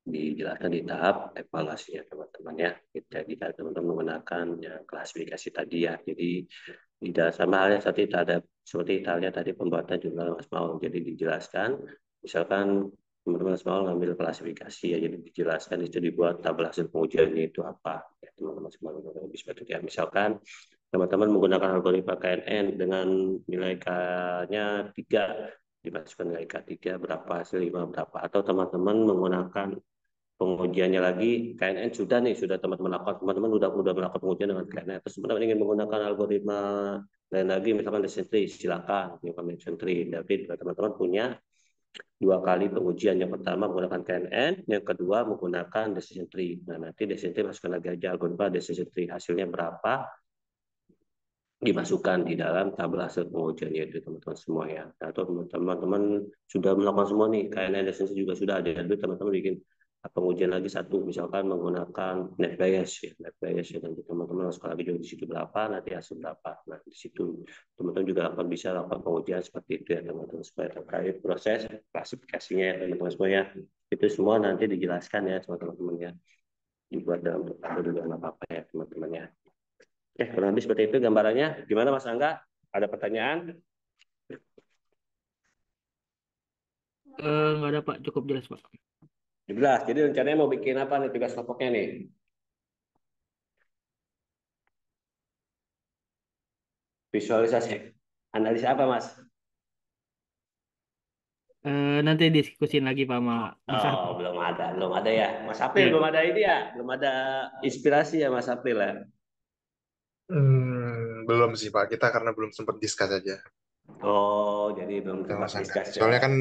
Dijelaskan di tahap evaluasinya teman-teman ya. Jadi teman-teman menggunakan ya, klasifikasi tadi ya. Jadi tidak sama halnya seperti Italia tadi pembuatan jumlah Mas Maul. Jadi dijelaskan misalkan teman-teman semua ngambil klasifikasi ya, jadi dijelaskan itu dibuat tabel hasil pengujiannya itu apa ya teman-teman semua lebih seperti ya. Misalkan teman-teman menggunakan algoritma KNN dengan nilai K-nya 3, dimasukkan nilai K3 berapa, hasil 5 berapa, atau teman-teman menggunakan pengujiannya lagi, KNN sudah nih, sudah teman-teman lakukan, teman-teman udah melakukan pengujian dengan KNN. Terus teman-teman ingin menggunakan algoritma lain lagi, misalkan decision tree, silakan menggunakan decision tree. Tapi teman-teman punya 2 kali pengujian. Yang pertama menggunakan KNN, yang kedua menggunakan decision tree. Nah, nanti decision tree masukkan lagi aja algoritma decision tree. Hasilnya berapa, dimasukkan di dalam tabel hasil pengujiannya itu teman-teman semua ya. Atau teman-teman sudah melakukan semua nih, KNN lisensi juga sudah ada. Jadi teman-teman bikin pengujian lagi satu, misalkan menggunakan net bias ya, net bias ya. Nanti teman-teman masuk lagi juga di situ berapa, nanti hasil berapa. Nah di situ teman-teman juga akan bisa lakukan pengujian seperti itu ya teman-teman, supaya terkait proses klasifikasinya ya teman-teman semuanya. Itu semua nanti dijelaskan ya teman-teman ya, dibuat dalam tabel juga nggak apa-apa ya teman-teman ya. Kurang lebih seperti itu gambarannya. Gimana Mas Angga? Ada pertanyaan? Nggak ada Pak, cukup jelas Pak. Jelas. Jadi rencananya mau bikin apa nih tugas kelompoknya nih? Visualisasi. Analisa apa Mas? Nanti diskusin lagi Pak sama Mas Oh, Arfi. belum ada ya. Mas April Iya. belum ada ini ya, belum ada inspirasi ya Mas April ya. Belum sih Pak, kita karena belum sempat discuss aja Oh, jadi belum sama sempat Mas Angga. discuss ya. Soalnya kan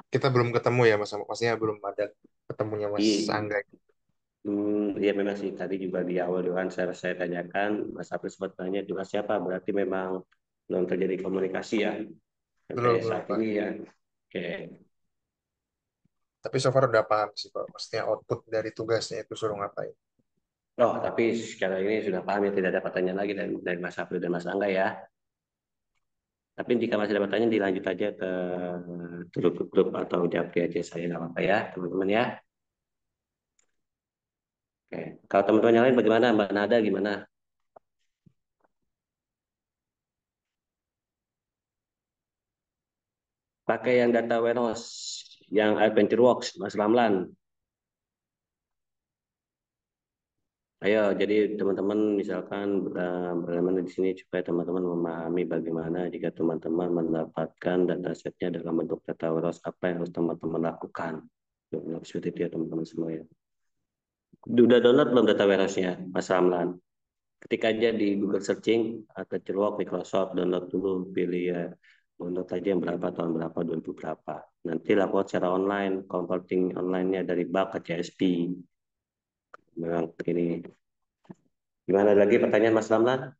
kita belum ketemu ya Mas, maksudnya belum ada ketemunya Mas Angga. Iya memang sih tadi juga di awal juga kan saya tanyakan Mas April sempat tanya juga siapa, berarti memang belum terjadi komunikasi ya sampai Belum saat Pak. ini ya. Oke. Tapi so far udah paham sih Pak, maksudnya output dari tugasnya itu suruh ngapain. Oh, tapi sekarang ini sudah paham ya, tidak ada pertanyaan lagi dari Mas April dan Mas Angga ya. Tapi jika masih ada pertanyaan dilanjut aja ke grup atau japri aja saya nggak apa-apa ya teman-teman ya. Oke. Kalau teman-teman yang lain bagaimana? Mbak Nada gimana? Pakai yang data warehouse, yang AdventureWorks, Mas Ramlan. Ayo, jadi teman-teman misalkan bagaimana di sini supaya teman-teman memahami bagaimana jika teman-teman mendapatkan datasetnya dalam bentuk data warehouse, apa yang harus teman-teman lakukan. Seperti itu ya teman-teman semua ya. Udah download belum data warehouse-nya, Mas Ramlan? Ketik aja di Google searching AdventureWorks Microsoft, download dulu, pilih ya download aja yang berapa, tahun berapa, 2000 berapa. Nanti lakukan secara online, converting online-nya dari bug ke CSP. Memang ini. Gimana lagi pertanyaan Mas Ramlan?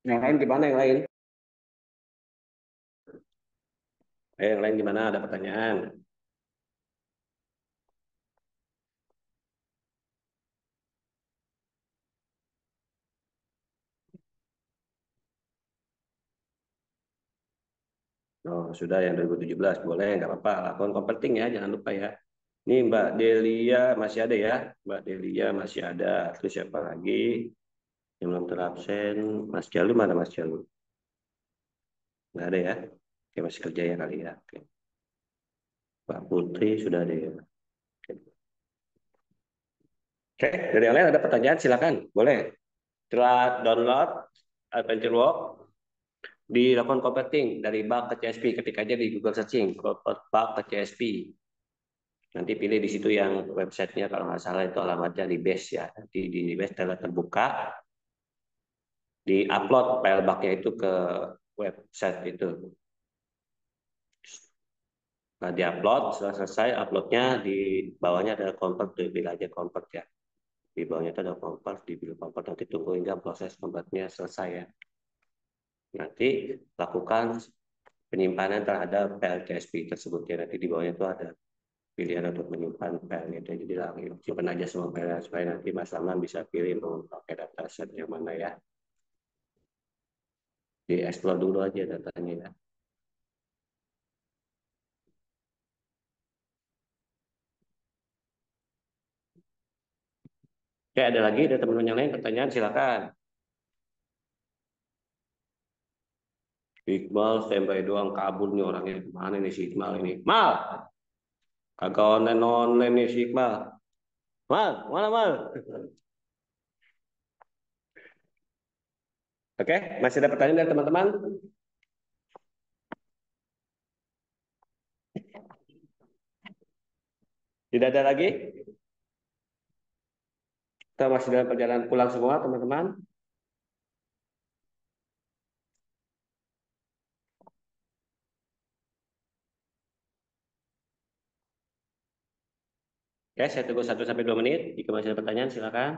Yang lain gimana yang lain? Yang lain gimana? Ada pertanyaan? Oh, sudah yang 2017 boleh, nggak apa-apa. Lakukan converting ya, jangan lupa ya. Ini Mbak Delia masih ada ya, Mbak Delia masih ada. Terus siapa lagi yang belum terabsen? Mas Jalu mana Mas Jalu? Nggak ada ya? Oke, masih kerja ya kali ya. Oke. Mbak Putri sudah ada ya. Oke, dari yang lain ada pertanyaan silakan, boleh. Setelah download AdventureWorks, dilakukan converting dari bug ke CSP, ketik aja di Google searching convert bug ke CSP. Nanti pilih di situ yang websitenya kalau nggak salah itu alamatnya di base ya. Nanti di base telah terbuka, di upload file bugnya itu ke website itu. Nah di upload, setelah selesai uploadnya di bawahnya ada convert, pilih aja convert ya. Di bawahnya itu ada convert, dipilih convert, nanti tunggu hingga proses convertnya selesai ya. Nanti lakukan penyimpanan terhadap file CSV tersebut ya. Nanti di bawahnya itu ada pilihan untuk menyimpan file itu, jadi simpan aja semua file supaya nanti Mas Aman bisa pilih mau pakai dataset yang mana ya. Di explore dulu aja datanya ya. Oke, ada lagi ada teman-teman yang lain pertanyaan silakan. Iqbal standby doang, kabur nih orangnya, kemana nih si Iqbal ini? Mal, kagak online nih si Iqbal. Mal, mana Mal? Oke, masih ada pertanyaan dari teman-teman? Tidak ada lagi? Kita masih dalam perjalanan pulang semua, teman-teman. Oke, saya tunggu 1 sampai 2 menit. Jika masih ada pertanyaan, silakan.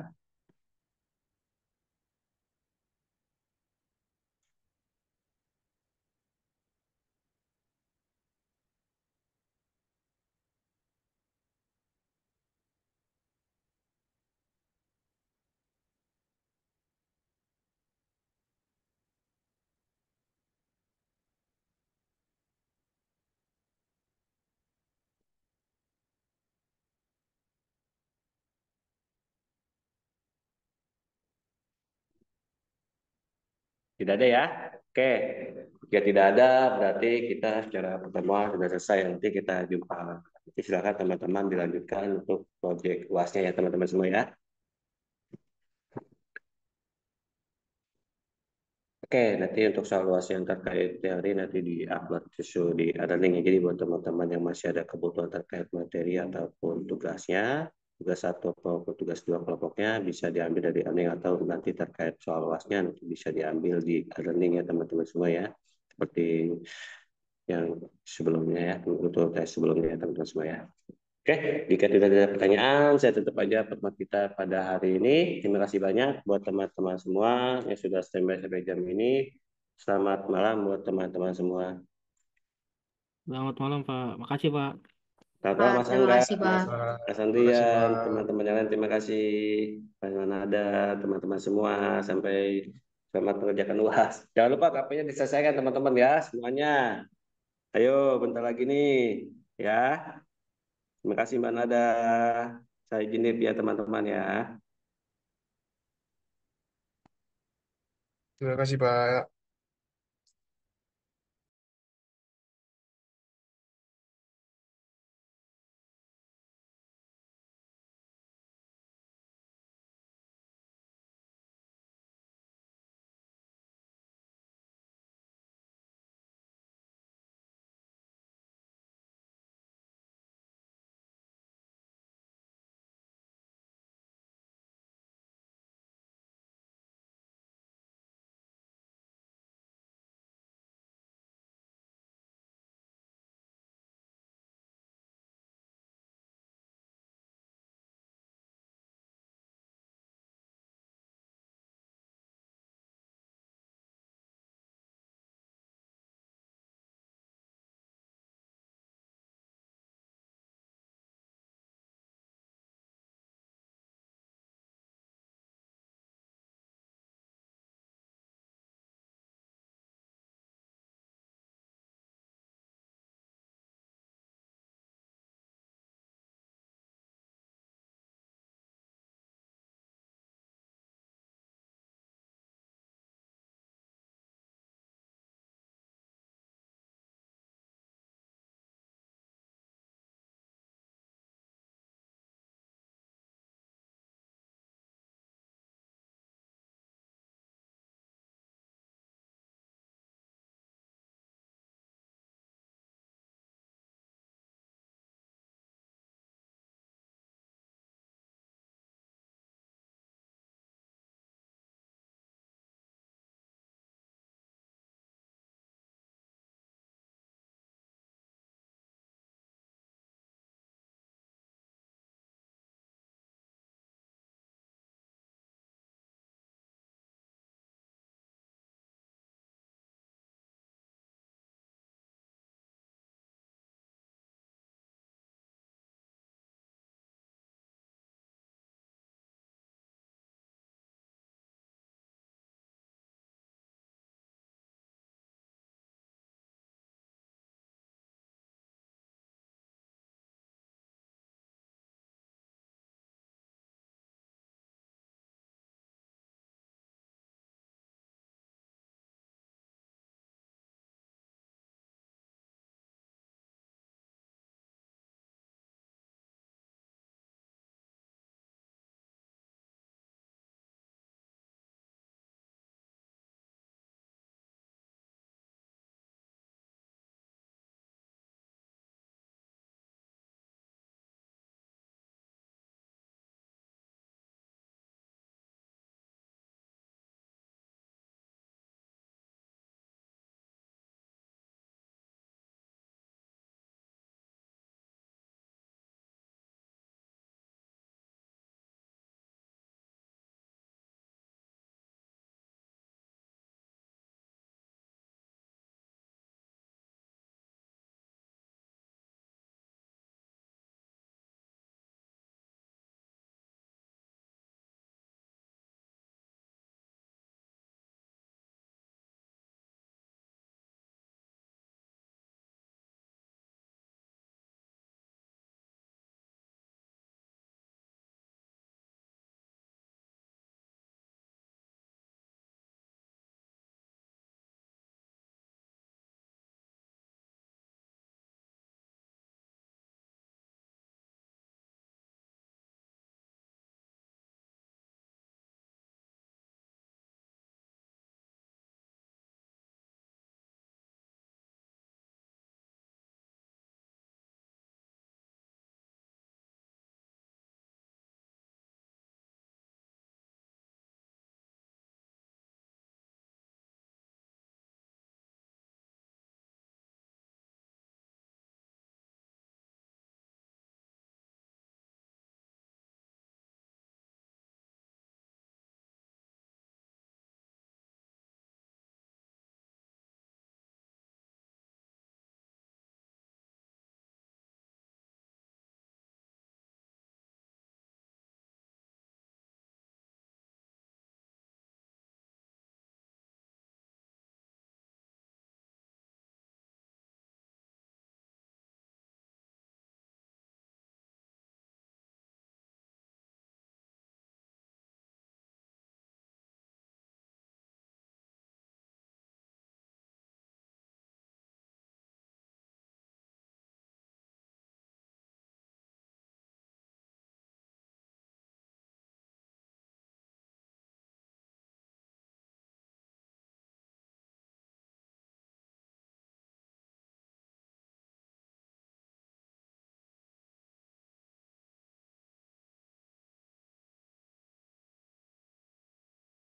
Tidak ada ya? Oke. Jika tidak ada, berarti kita secara pertemuan sudah selesai. Nanti kita jumpa. Nanti silakan teman-teman dilanjutkan untuk proyek UASnya ya, teman-teman semua ya. Oke, nanti untuk soal UAS yang terkait teori nanti di-upload di ada link. Jadi buat teman-teman yang masih ada kebutuhan terkait materi ataupun tugasnya, tugas 1 ataupun tugas 2 kelompoknya bisa diambil dari link atau nanti terkait soal UASnya nanti bisa diambil di ada link ya teman-teman semua ya. Seperti yang sebelumnya ya, untuk tes sebelumnya ya teman-teman semua ya. Oke, jika tidak ada pertanyaan, saya tutup aja pertemuan kita pada hari ini. Terima kasih banyak buat teman-teman semua yang sudah standby sampai jam ini. Selamat malam buat teman-teman semua. Selamat malam, Pak. Makasih, Pak. Selamat Pak, malam Mas terima Angga, kasih, Pak. Mas Terima kasih, Andrian, Pak. teman-teman yang lain terima kasih. Mas Manada, teman-teman semua. Sampai selamat mengerjakan UAS. Jangan lupa KP-nya diselesaikan teman-teman ya semuanya. Ayo, bentar lagi nih ya. Terima kasih Mbak Nada. Saya izin ya teman-teman ya. Terima kasih, Pak.